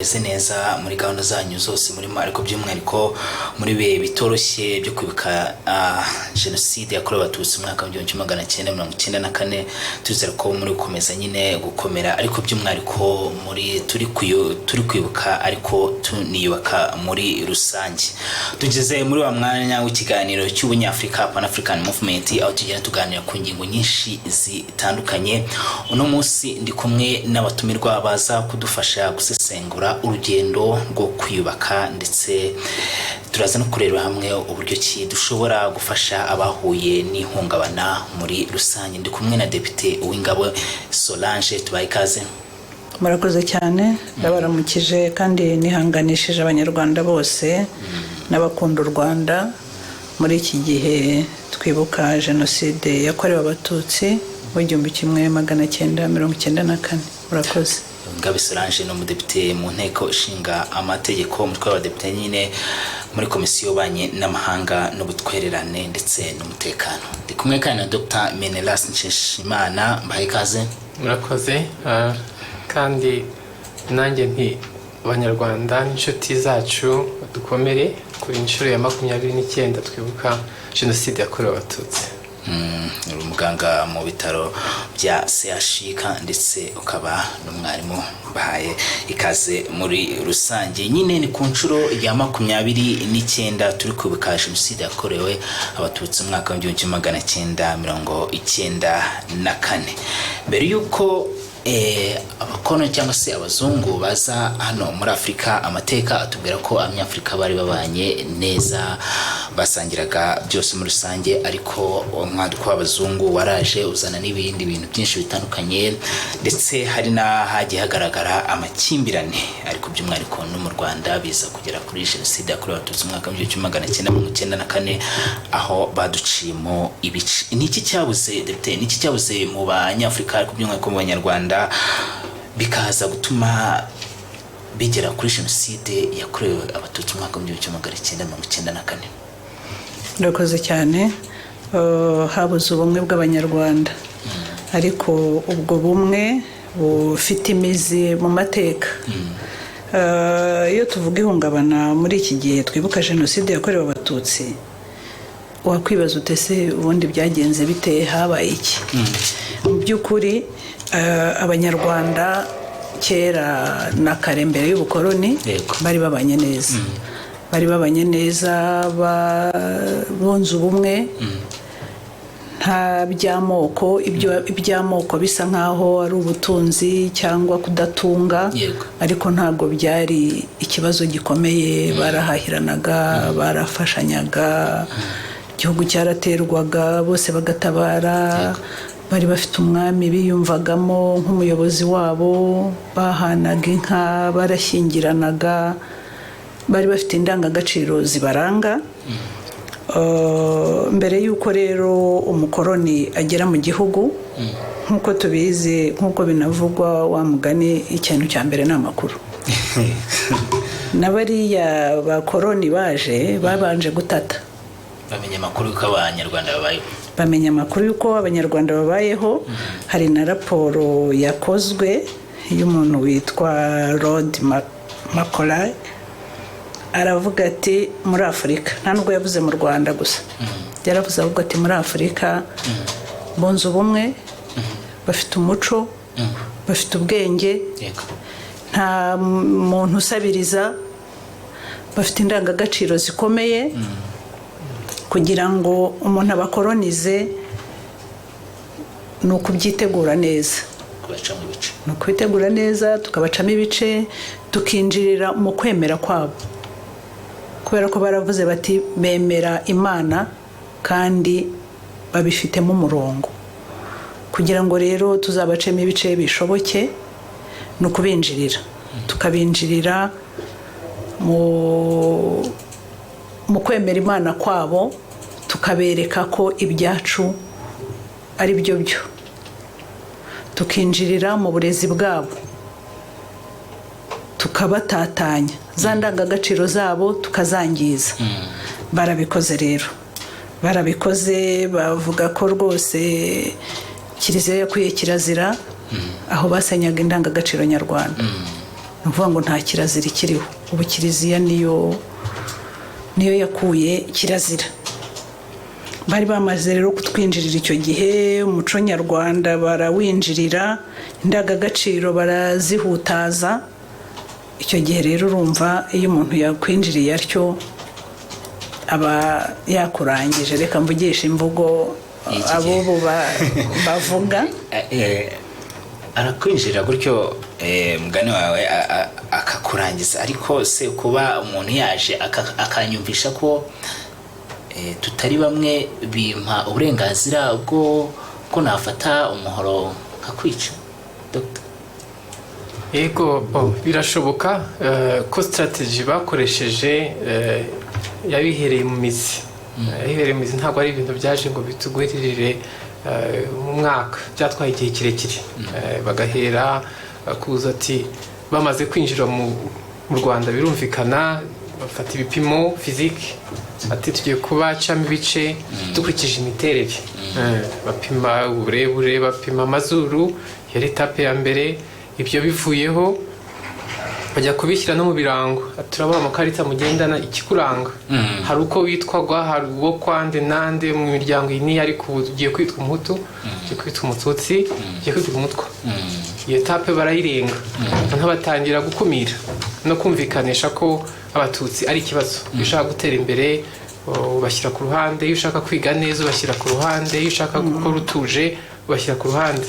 ese neza muri gahunda zanyu zose muri ariko by'umwihariko muri bihe bitoroshye byo kwibuka jenoside yakorewe abatutsi mu mwaka wa 1994 tuzera ko muri gukomeza nyine gukomera ariko by'umwihariko muri turi kwibuka ariko tuniyubaka muri rusange. Tugeze muri wa mwanya w'ikiganiro cy'Ubunyafrika Pan African Movement aho tugenda tuganira ku ngingo nyinshi zitandukanye. Uno munsi ndi kumwe n'abatumirwa baza kudufasha gusesengura urugendo rwo kwiyubaka ndetse turaza no kureba hamwe uburyo ki dushobora gufasha abahuye n'ihungabana muri rusange. Ndi kumwe na Depite Uwingabo Solange, tubaye ikaze. Murakoze cyane, ndabaramukije kandi nihanganishije Abanyarwanda bose n'abakunda u Rwanda muri iki gihe twibuka jenoside yakorewe abatutsi mu 1994. Murakoze. Ngabe Solange no mudepite mu nteko ishinga amategeko umutwe w'abadepite nyine muri komisiyo banye n'amahanga n'ubutwererane ndetse n'umutekano. Ndi kumwe kandi na Dr. Menelas Nsheshimana, mbaye ikaze. Murakoze kandi nanjye nti Abanyarwanda n'inshuti zacu dukomere kuri inshuro ya 29 twibuka jenoside yakorewe abatutsi. Umuganga mu bitaro bya CHK ndetse ukaba n'umwarimu bahaye ikaze muri rusange. Nyine ni ku nshuro ya 29 turi kwibuka jenoside yakorewe abatutsi mu mwaka wa 1994. Mbere yuko abakono cyangwa se abazungu baza hano muri Afrika, amateka atubwira ko Abanyafrika bari babanye neza, basangiraga byose muri rusange, ariko umwaduko w'abazungu waraje uzana n'ibindi bintu byinshi bitandukanye ndetse hari na hagiye hagaragara amakimbirane, ariko by'umwihariko no mu Rwanda biza kugera kuri jenoside yakorewe abatutsi mu mwaka wa 1994 aho baduciyemo ibice. Niki cyabuze Depite, niki cyabuze mu Banyafrika ariko by'umwihariko mu Banyarwanda bikaza gutuma bigera kuri jenoside yakorewe abatutsi mu mwaka wa 1994? Ndakoze cyane. Habuze ubumwe bw'Abanyarwanda, ariko ubwo bumwe bufite imizi mu mateka. Iyo tuvuga ihungabana muri iki gihe twibuka jenoside yakorewe abatutsi, wakwibaza utese ubundi byagenze bite, habaye iki? Mu by'ukuri Abanyarwanda kera na kare mbere y'ubukoloni bari babanye neza. Bari babanye neza, bonze ubumwe, nta by'amoko. Iby'amoko bisa nkaho ari ubutunzi cyangwa kudatunga, ariko ntabwo byari ikibazo gikomeye. Barahahiranaga, barafashanyaga, igihugu cyaraterwaga, bose bagatabara. Bari bafite umwami biyumvagamo nk'umuyobozi wabo, bahanaga inka, barashyingiranaga, bari bafite indangagaciro zibaranga. Mbere y'uko rero umukoloni agera mu gihugu, nk'uko tubizi, nk'uko binavugwa, wa mugani ikintu cya mbere ni amakuru. N'abariya bakoloni baje babanje gutata, bamenye amakuru y'uko Abanyarwanda babayeho. Bamenya amakuru y'uko Abanyarwanda babayeho. Hari na raporo yakozwe y'umuntu witwa Lord Macaulay, aravuga ati muri Afrika, nta nubwo yavuze mu Rwanda gusa, yaravuze ahubwo ati muri Afrika bonze ubumwe, bafite umuco, bafite ubwenge, nta muntu usabiriza, bafite indangagaciro zikomeye, kugira ngo umuntu abakolonize ni ukubyitegura neza. Ni ukwitegura neza, tukabacamo ibice, tukinjirira mu kwemera kwabo, kubera ko baravuze bati bemera Imana kandi babifitemo umurongo. Kugira ngo rero tuzabacemo ibice bishoboke, ni ukubinjirira, tukabinjirira mu kwemera Imana kwabo, tukabereka ko ibyacu ari byo, tukinjirira mu burezi bwabo, tukabatatanya, za ndangagaciro zabo tukazangiza. Barabikoze rero, barabikoze. Bavuga ko rwose Kiliziya yakwiye kirazira aho basenyaga indangagaciro nyarwanda. nuvuga ngo nta kirazira ikiriho. Ubu kiliziya niyo yakuye kirazira. Bari bamaze rero kutwinjirira icyo gihe, umuco nyarwanda barawinjirira, indangagaciro barazihutaza. Icyo gihe rero urumva iyo umuntu yakwinjiriye atyo aba yakurangije. Reka mvugisha imvugo abo bavuga. Arakwinjirira gutyo mugani wawe akakurangiza, ariko se kuba umuntu yaje akanyumvisha ko tutari bamwe, bimpa uburenganzira bwo nafata umuhoro nkakwica Dr. Yego, birashoboka ko strategy bakoresheje yabihereye mu mizi. Yabihereye mu mizi, ntabwo ari ibintu byaje ngo bitugwiririre mu mwaka, byatwaye igihe kirekire. Bagahera kuza ati bamaze kwinjira mu Rwanda, birumvikana bafata ibipimo fizike, ati tugiye kubacamo ibice dukurikije imiterere. Bapima uburebure, bapima amazuru, yari etape ya mbere. Ibyo bivuyeho bajya kubishyira no mu birango. Turabona amakarita mugendana ikikuranga. Hari uko witwagwa, hari uwo kwande nande mu miryango iyi, ariko ugiye kwitwa umuhutu, ugiye kwitwa umututsi, ugiye kwitwa umutwa. Iyo etape barayirenga, noneho batangira gukumira no kumvikanisha ko abatutsi ari ikibazo. Iyo ushaka gutera imbere ubashyira ku ruhande, iyo ushaka kwiga neza ubashyira ku ruhande, iyo ushaka gukora utuje ubashyira ku ruhande.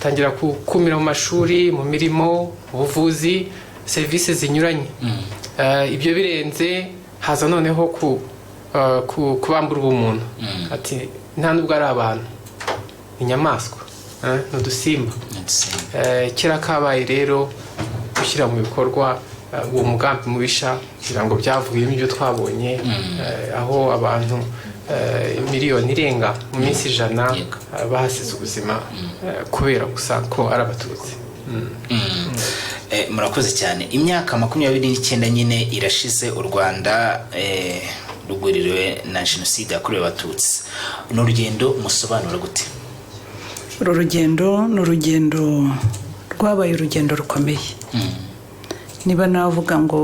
Tangira gukumira mu mashuri, mu mirimo, ubuvuzi, serivisi zinyuranye. Ibyo birenze haza noneho kubambura ubumuntu. Ati nta nubwo ari abantu, inyamaswa, n'udusimba. Kera kabaye rero gushyira mu bikorwa uwo mugambi mubisha, kugira ngo byavuyemo ibyo twabonye, aho abantu miliyoni irenga mu minsi 100 bahasize ubuzima kubera gusa ko ari abatutsi. Murakoze cyane. Imyaka 29 nyine irashize u Rwanda rugwiririwe na jenoside yakorewe abatutsi. N'urugendo musobanura gute? Uru rugendo ni urugendo rwabaye urugendo rukomeye. Niba navuga ngo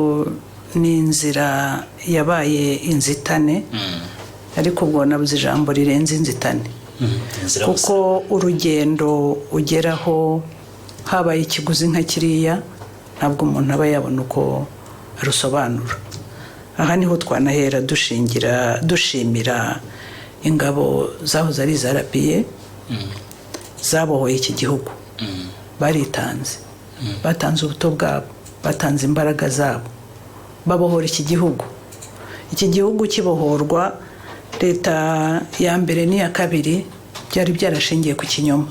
ni inzira yabaye inzitane, ariko ubwo nabuze ijambo rirenze inzitane. Kuko urugendo ugeraho habaye ikiguzi nka kiriya, ntabwo umuntu aba yabona uko arusobanura. Aha niho twanahera dushimira ingabo zahoze ari izarapiye, zabohoye iki gihugu. Baritanze, batanze ubuto bwabo, batanze imbaraga zabo, babohora iki gihugu. Iki gihugu kibohorwa, leta ya mbere n'iya kabiri byari byarashingiye ku kinyoma.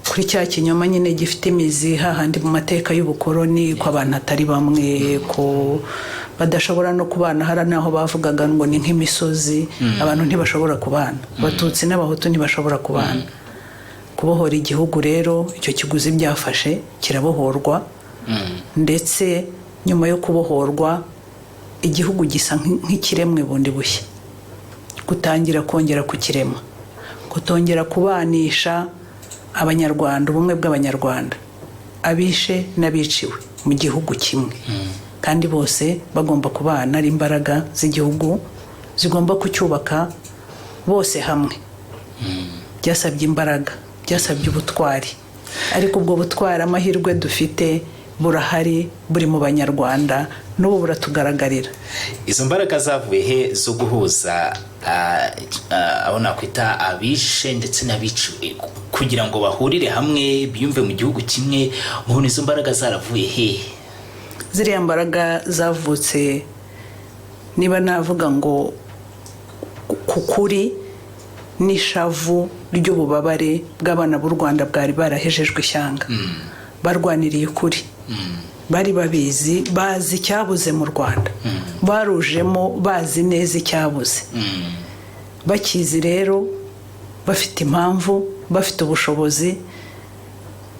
Kuri cya kinyoma nyine gifite imizi hahandi mu mateka y'ubukoroni, ko abantu atari bamwe, ko badashobora no kubana. Hari naho bavugaga ngo ni nk'imisozi, abantu ntibashobora kubana, abatutsi n'abahutu ntibashobora kubana. Kubohora igihugu rero, icyo kiguzi byafashe kirabohorwa. Ndetse nyuma yo kubohorwa, igihugu gisa nk'ikiremwe bundi bushya, gutangira kongera kukirema, kutongera kubanisha Abanyarwanda, ubumwe bw'Abanyarwanda, abishe n'abiciwe mu gihugu kimwe, kandi bose bagomba kubana ari imbaraga z'igihugu zigomba kucyubaka bose hamwe. Byasabye imbaraga, byasabye ubutwari, ariko ubwo butwari amahirwe dufite burahari, buri mu Banyarwanda, n'ubu buratugaragarira. Izo mbaraga zavuye he zo guhuza abo nakwita abishe ndetse n'abiciwe kugira ngo bahurire hamwe biyumve mu gihugu kimwe? Mubona izo mbaraga zaravuye he? Ziriya mbaraga zavutse, niba navuga ngo kukuri n'ishavu ry'ububabare bw'abana b'u Rwanda bwari barahejejwe ishyanga. Barwaniriye ukuri, bari babizi, bazi icyabuze mu Rwanda, barujemo bazi neza icyabuze. Bakizi rero, bafite impamvu, bafite ubushobozi.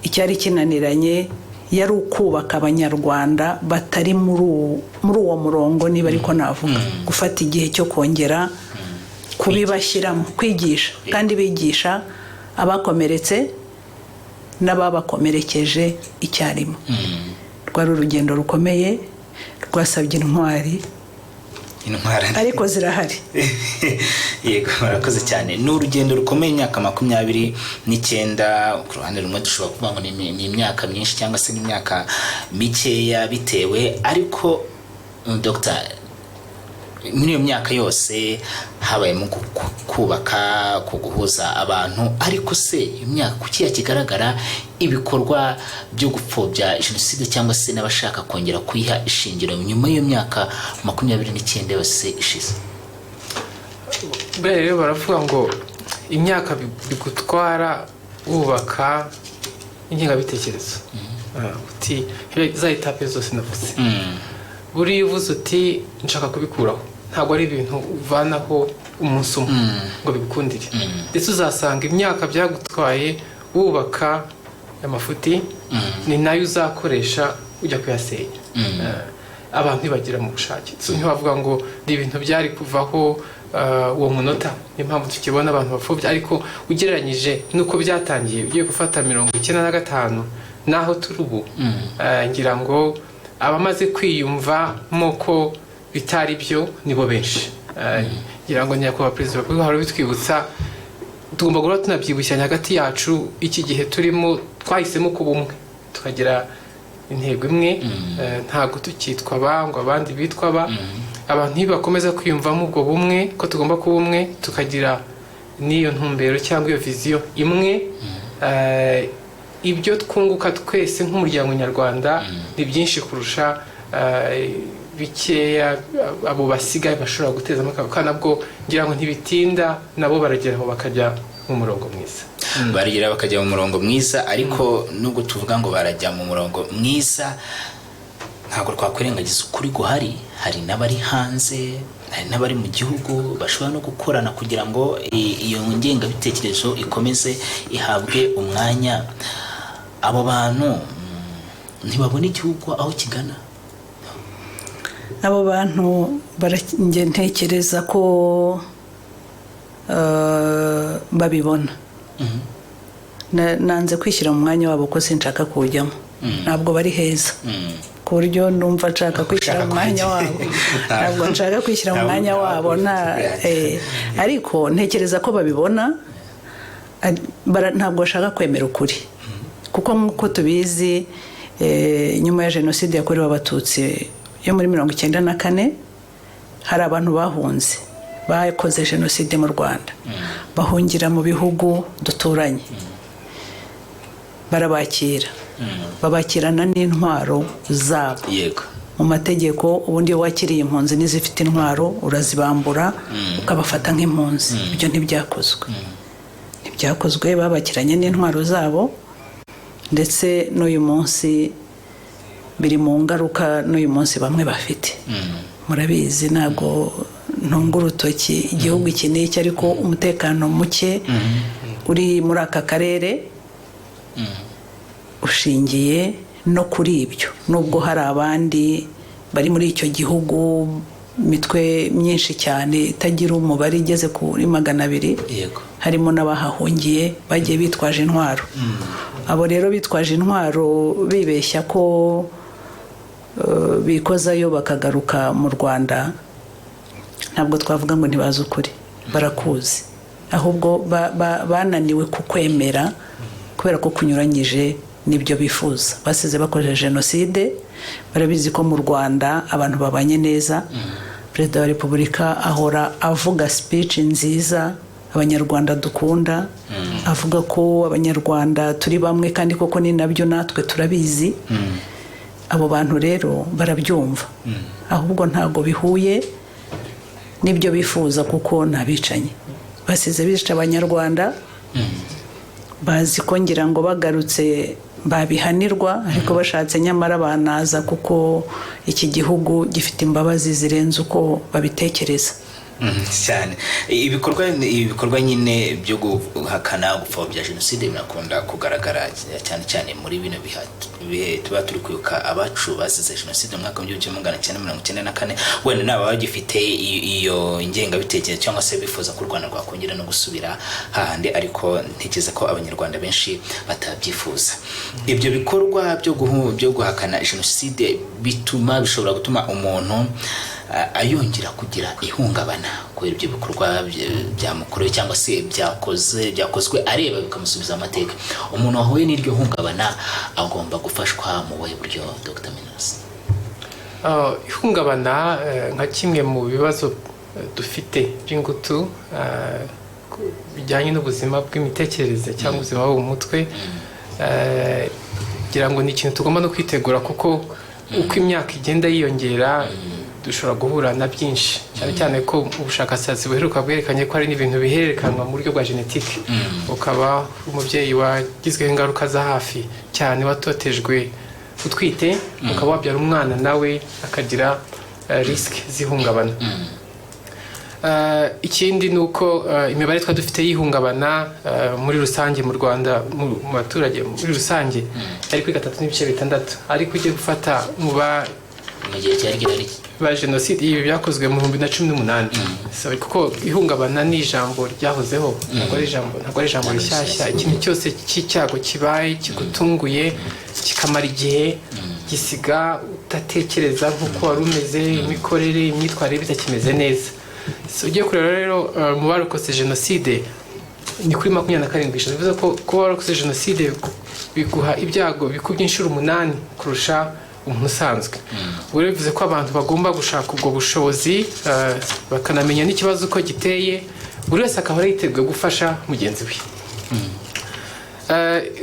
Icyari kinaniranye yari ukubaka Abanyarwanda batari muri uwo murongo, niba ariko navuga, gufata igihe cyo kongera kubibashyiramo, kwigisha, kandi bigisha abakomeretse n'ababakomerekeje icyarimwe. rwari urugendo rukomeye rwasabye intwari ariko zirahari. Yego, murakoze cyane. Ni urugendo rukomeye, imyaka 29. Ku ruhande rumwe dushobora kuvuga ngo ni imyaka myinshi cyangwa se n'imyaka mikeya bitewe, ariko Dr. muri iyo myaka yose habayemo kubaka, kuguhuza abantu, ariko se imyaka kuki kigaragara ibikorwa byo gupfobya jenoside cyangwa se n'abashaka kongera kuyiha ishingiro nyuma y'iyo myaka 29 yose ishize? Rero baravuga ngo imyaka bigutwara wubaka ingengabitekerezo. Uti za etape zose navuze, buri uvuze uti nshaka kubikuraho, ntabwo ari ibintu uvanaho umunsi umwe ngo bigukundire. Ndetse uzasanga imyaka byagutwaye wubaka amafuti ni nayo uzakoresha ujya kuyasenya. Abantu ntibagira mu bushake, ntibavuga ngo ni ibintu byari kuvaho uwo munota. Ni impamvu tukibona abantu bapfobya, ariko ugereranyije nuko byatangiye ugiye gufata 95 naho turi ubu, ngira ngo abamaze kwiyumvamo ko bitari byo nibo benshi. Ngira ngo nyakubahwa perezida w'u Rwanda bitwibutsa tugomba guhora tunabyibushyanya hagati yacu. Iki gihe turimo twahisemo kuba umwe, tukagira intego imwe, ntabwo tukitwa ngo abandi bitwa ba. Abantu ntibakomeza kwiyumvamo ubwo bumwe, ko tugomba kuba umwe, tukagira n'iyo ntumbero cyangwa iyo viziyo imwe. Ibyo twunguka twese nk'umuryango nyarwanda ni byinshi kurusha bikeya abo basigaye bashobora guteza amaka. Nabwo ngira ngo ntibitinda, nabo barageraho bakajya mu murongo mwiza. Baragera bakajya mu murongo mwiza, ariko nubwo tuvuga ngo barajya mu murongo mwiza, ntabwo twakwirengagiza ukuri guhari. Hari n'abari hanze, hari n'abari mu gihugu bashobora no gukorana kugira ngo iyo ngengabitekerezo ikomeze ihabwe umwanya. Abo bantu ntibabona igihugu aho kigana. Abo bantu njye ntekereza ko babibona. Nanze kwishyira mu mwanya wabo ko sinshaka kuwujyamo. Ntabwo bari heza ku buryo numva nshaka kwishyira mu mwanya wabo. Ntabwo nshaka kwishyira mu mwanya wabo, ariko ntekereza ko babibona. Ntabwo bashaka kwemera ukuri, kuko nk'uko tubizi nyuma ya jenoside yakorewe abatutsi yo muri 1994 hari abantu bahunze, bakoze jenoside mu Rwanda, bahungira mu bihugu duturanye. Barabakira, babakirana n'intwaro zabo. Yego, mu mategeko ubundi iyo wakiriye impunzi n'izifite intwaro urazibambura ukabafata nk'impunzi. Ibyo ntibyakozwe, babakiranye n'intwaro zabo. Ndetse n'uyu munsi biri mu ngaruka n'uyu munsi bamwe bafite. Murabizi, ntabwo ntunga urutoki igihugu iki n'iki, ariko umutekano muke uri muri aka karere ushingiye no kuri ibyo. Nubwo hari abandi bari muri icyo gihugu, mitwe myinshi cyane itagira umubare igeze kuri 200, harimo n'abahahungiye bagiye bitwaje intwaro. Abo rero bitwaje intwaro bibeshya ko bikozayo bakagaruka mu Rwanda, ntabwo twavuga ngo ntibazi ukuri, barakuzi. Ahubwo bananiwe kukwemera kubera ko kunyuranyije n'ibyo bifuza. Basize bakoresheje jenoside, barabizi ko mu Rwanda abantu babanye neza. Perezida wa Repubulika ahora avuga speech nziza Abanyarwanda dukunda, avuga ko Abanyarwanda turi bamwe, kandi koko ni nabyo natwe turabizi. Abo bantu rero barabyumva, ahubwo ntago bihuye n'ibyo bifuza, kuko nabicanye basize bica Abanyarwanda. Bazi ko ngira ngo bagarutse babihanirwa, ariko bashatse nyamara banaza, kuko iki gihugu gifite imbabazi zirenze uko babitekereza. cyane ibikorwa nyine byo guhakana gupfobya jenoside birakunda kugaragara cyane cyane muri bino bihe tuba turi kwibuka abacu basize jenoside mu mwaka w'1994 wenda naba bagifite iyo ingengabitekerezo cyangwa se bifuza ko u Rwanda rwakongera no gusubira hahandi, ariko ntekereza ko abanyarwanda benshi batabyifuza. Ibyo bikorwa byo guhakana jenoside bishobora gutuma umuntu ayongera kugira ihungabana kubera ibyo bikorwa byamukorewe cyangwa se byakozwe areba bikamusubiza amateka. Umuntu wahuye n'iryo hungabana agomba gufashwa mu buhe buryo, Dr. Minos? Ihungabana nka kimwe mu bibazo dufite by'ingutu bijyanye n'ubuzima bw'imitekerereze cyangwa ubuzima bwo mu mutwe, kugira ngo ni ikintu tugomba no kwitegura, kuko uko imyaka igenda yiyongera dushobora guhura na byinshi, cyane cyane ko ubushakashatsi buheruka bwerekanye ko hari n'ibintu bihererekanwa mu buryo bwa genetike. Ukaba umubyeyi wagizweho ingaruka za hafi cyane, watotejwe utwite, ukaba wabyara umwana nawe akagira risike z'ihungabana. Ikindi ni uko imibare twa dufite y'ihungabana muri rusange mu Rwanda, mu baturage muri rusange yari kuri 3.6, ariko ugiye gufata mu gihe cyari ba jenoside ibi byakozwe mu 2018. So kuko ihungabana ni ijambo ryahozeho, ntabwo ari ijambo rishyashya. Ikintu cyose cy'icyago kibaye kigutunguye kikamara igihe gisiga utatekereza nk'uko wari umeze, imikorere, imyitwarire bitakimeze neza. So ugiye kureba rero mu barokotse jenoside ni kuri 27%. Bivuze ko kuba warokotse jenoside biguha ibyago bikubye inshuro 8 kurusha umuntu usanzwe. Ubwo bivuze ko abantu bagomba gushaka ubwo bushobozi, bakanamenya n'ikibazo uko giteye, buri wese akaba yiteguye gufasha mugenzi we.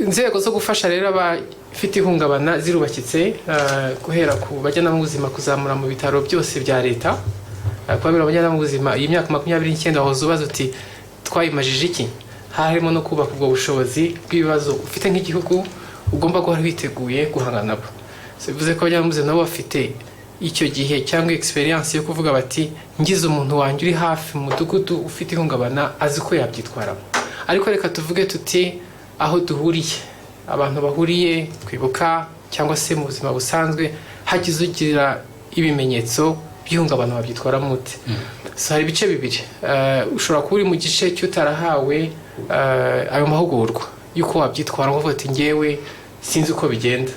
Inzego zo gufasha rero abafite ihungabana zirubakitse, guhera ku bajyanama b'ubuzima kuzamura mu bitaro byose bya leta. Kubabera abajyanama b'ubuzima iyi myaka 29 wahoze ubaza uti twayimajije iki, harimo no kubaka ubwo bushobozi bw'ibibazo ufite nk'igihugu ugomba guhora witeguye guhangana nabo. Bivuze ko abajyanama b'ubuzima nabo bafite icyo gihe cyangwa experience yo kuvuga bati ngize umuntu wanjye uri hafi mu mudugudu ufite ihungabana azi ko yabyitwaramo. Ariko reka tuvuge tuti aho duhuriye, abantu bahuriye kwibuka cyangwa se mu buzima busanzwe, hagize ugira ibimenyetso by'ihungabana wabyitwaramo ute? So hari ibice bibiri. Ushobora kuba uri mu gice cy'utarahawe ayo mahugurwa yuko wabyitwaramo, uvuga ati ngewe sinzi uko bigenda.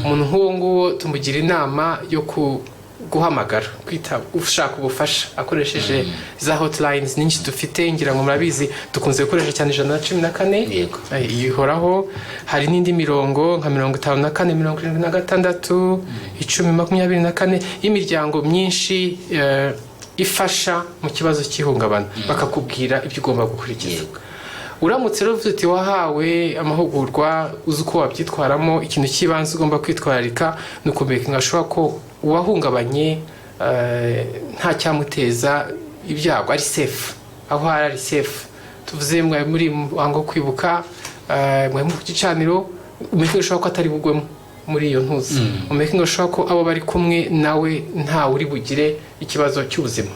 Umuntu nk'uwo nguwo tumugira inama yo guhamagara, kwita ushaka ubufasha akoresheje za hotlines nyinshi dufite, ngira ngo murabizi dukunze gukoresha cyane 114 ihoraho. Hari n'indi mirongo nka 54 76 1024 y'imiryango myinshi ifasha mu kibazo cy'ihungabana, bakakubwira ibyo ugomba gukurikiza. Uramutse rero uti wahawe amahugurwa uzi uko wabyitwaramo, ikintu cy'ibanze ugomba kwitwararika ni ukumenya ashobora ko uwahungabanye nta cyamuteza ibyago, ari safe, aho ari safe. Tuvuze muri wango kwibuka, mu gicaniro, umenye ushobora ko atari bugwemo muri iyo ntuzi, umenye ushobora ko abo bari kumwe nawe nta uri bugire ikibazo cy'ubuzima.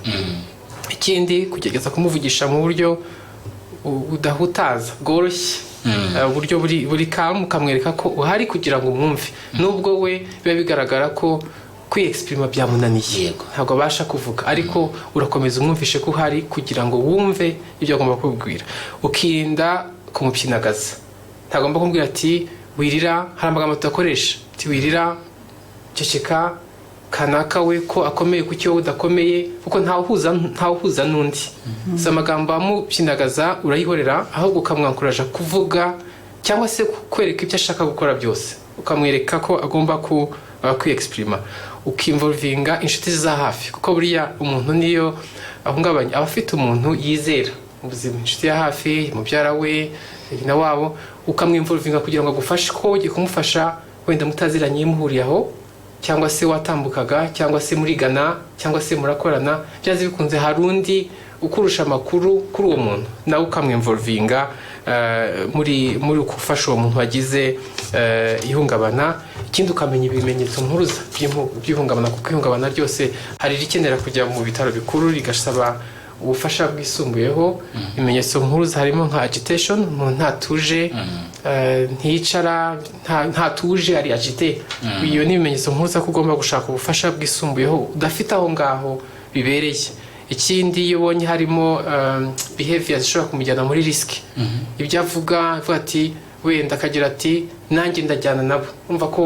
Ikindi kugerageza kumuvugisha mu buryo udahutaza, bworoshye, uburyo buri kamu kamwereka ko uhari kugira ngo umwumve, nubwo we biba bigaragara ko kwi-exprima byamunaniye, ntabwo abasha kuvuga, ariko urakomeza umwumvishe ko uhari kugira ngo wumve ibyo agomba kubwira. Ukirinda kumupyinagaza, ntagomba kumubwira ati wirira, hari amagambo tudakoresha, ati wirira, ceceka, kanaka we ko akomeye ku cyo udakomeye, kuko ntawuhuza n'undi. So amagambo amupyinagaza urayihorera, ahubwo ukamwankuraje kuvuga cyangwa se kwereka ibyo ashaka gukora byose, ukamwereka ko agomba kwi-exprima, ukimvolvinga inshuti za hafi, kuko buriya umuntu niyo ahungabanye aba afite umuntu yizera mu buzima, inshuti ya hafi, mubyara we, na wabo, ukamwimvolvinga kugira ngo agufashe, ko ugiye kumufasha wenda mutaziranye muhuriye aho, cyangwa se watambukaga, cyangwa se murigana, cyangwa se murakorana, byaze bikunze hari undi ukurusha amakuru kuri uwo muntu, nawe ukamwimvolvinga muri gufasha uwo muntu wagize ihungabana. Ikindi ukamenya ibimenyetso mpuruza by'ihungabana, kuko ihungabana ryose hari rikenera kujya mu bitaro bikuru rigasaba ubufasha bwisumbuyeho. Ibimenyetso mpuruza harimo nka agitation, umuntu ntatuje, ntiyicara, ntatuje ari agite. Iyo ni ibimenyetso mpuruza ko ugomba gushaka ubufasha bwisumbuyeho udafite aho ngaho bibereye. Ikindi iyo ubonye harimo behavior zishobora kumujyana muri risk, ibyo avuga ati wenda akagira ati nanjye ndajyana nabo, umva ko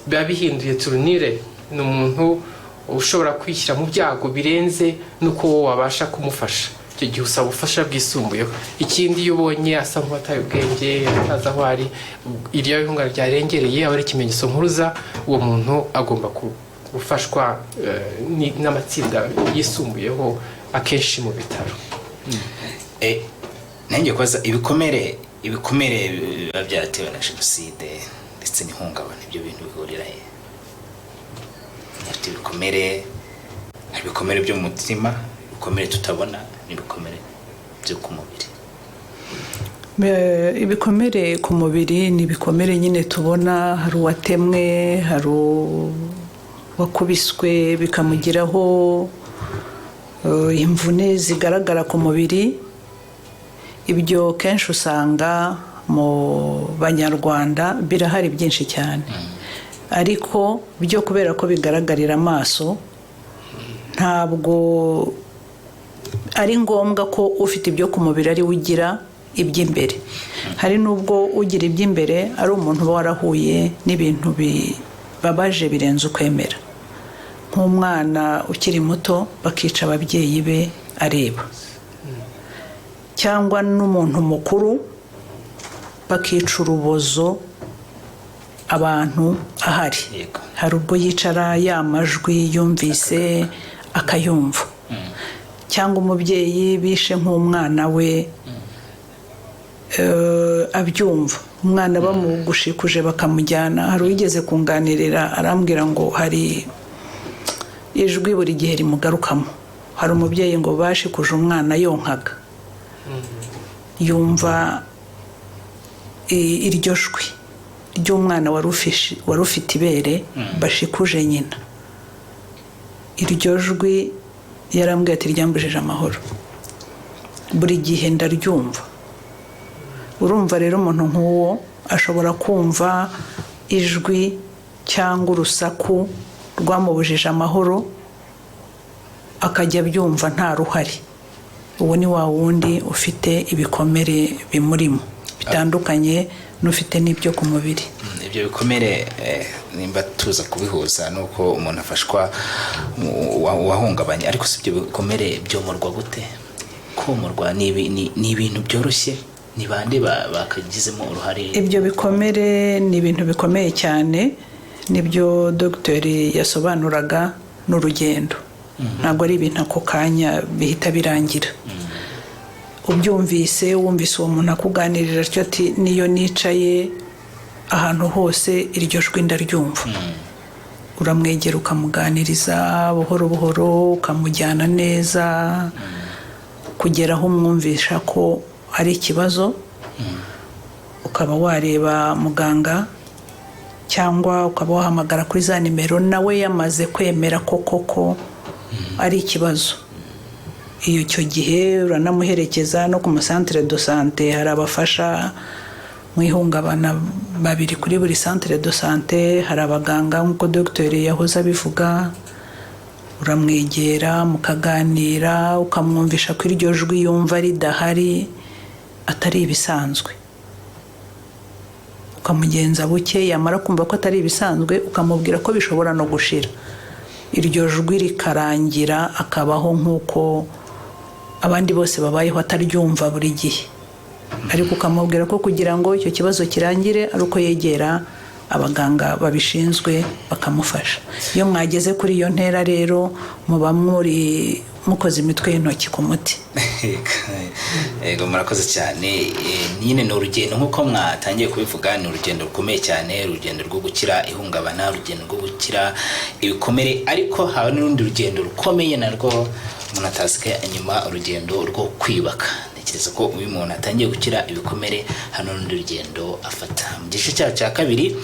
biba bihinduye turunire, ni umuntu ushobora kwishyira mu byago birenze nuko wowe wabasha kumufasha. Icyo gihe usaba ubufasha bwisumbuyeho. Ikindi iyo ubonye asa nk'uwataye ubwenge, atazi aho ari, iryo ihungabana ryarengereye, aba ari ikimenyetso mpuruza, uwo muntu agomba gufashwa n'amatsinda yisumbuyeho akenshi mu bitaro. Nanjye kwaza ibikomere biba byatewe na jenoside ndetse n'ihungabana, ibyo bintu bihurira he? Ibikomere byo mu mutima, ibikomere tutabona, n'ibikomere byo ku mubiri. Ibikomere ku mubiri ni ibikomere nyine tubona, hari uwatemwe, hari uwakubiswe bikamugiraho imvune zigaragara ku mubiri. Ibyo kenshi usanga mu Banyarwanda birahari byinshi cyane, ariko byo kubera ko bigaragarira amaso ntabwo ari ngombwa ko ufite ibyo ku mubiri ari ugira iby'imbere. Hari n'ubwo ugira iby'imbere ari umuntu uba warahuye n'ibintu bibabaje birenze ukwemera, nk'umwana ukiri muto bakica ababyeyi be areba, cyangwa n'umuntu mukuru bakica urubozo abantu ahari. Hari ubwo yicara ya majwi yumvise akayumva, cyangwa umubyeyi bishe nk'umwana we abyumva, umwana bamugushikuje bakamujyana. Hari uwigeze kunganirira arambwira ngo hari ijwi buri gihe rimugarukamo. Hari umubyeyi ngo bashikuje umwana yonkaga, yumva iryo jwi ry'umwana wari ufite ibere bashikuje nyina. Iryo jwi yarambwiye ati ryambujije amahoro, buri gihe ndaryumva. Urumva rero umuntu nk'uwo ashobora kumva ijwi cyangwa urusaku rwamubujije amahoro akajya abyumva nta ruhari. Uwo ni wa wundi ufite ibikomere bimurimo bitandukanye n'ufite n'ibyo ku mubiri. Ibyo bikomere nimba tuza kubihuza nuko umuntu afashwa wahungabanye, ariko si ibyo bikomere byomorwa gute? Komorwa ni ibintu byoroshye? Ni bande bakagizemo uruhare? Ibyo bikomere ni ibintu bikomeye cyane, nibyo dogiteri yasobanuraga n'urugendo. Ntabwo ari ibintu ako kanya bihita birangira. Wumvise uwo muntu akuganirira atyo ati niyo nicaye ahantu hose iryo jwi ndaryumva. Uramwegera ukamuganiriza buhoro buhoro, ukamujyana neza kugera aho umwumvisha ko ari ikibazo, ukaba wareba muganga cyangwa ukaba wahamagara kuri za nimero nawe yamaze kwemera ko koko ari ikibazo. Icyo gihe uranamuherekeza no ku masantere de sante. Hari abafasha mu ihungabana 2 kuri buri santere de sante. Hari abaganga nk'uko dogiteri yahoze abivuga, uramwegera mukaganira ukamwumvisha ko iryo jwi yumva ridahari atari ibisanzwe, ukamugenza buke. Yamara kumva ko atari ibisanzwe ukamubwira ko bishobora no gushira, iryo jwi rikarangira akabaho nk'uko abandi bose babayeho ataryumva buri gihe. Ariko ukamubwira ko kugira ngo icyo kibazo kirangire ari uko yegera abaganga babishinzwe bakamufasha. Iyo mwageze kuri iyo ntera rero muba mukoze imitwe y'intoki ku muti. Ego murakoze cyane. Nyine ni urugendo nk'uko mwatangiye kubivuga, ni urugendo rukomeye cyane, urugendo rwo gukira ihungabana, urugendo rwo gukira ibikomere. Ariko haba n'urundi rugendo rukomeye narwo umuntu atasigaye inyuma, urugendo rwo kwibaka. Ntekereza ko uyu muntu atangiye gukira ibikomere, hano n'urundi rugendo afata. Mu gice cya kabiri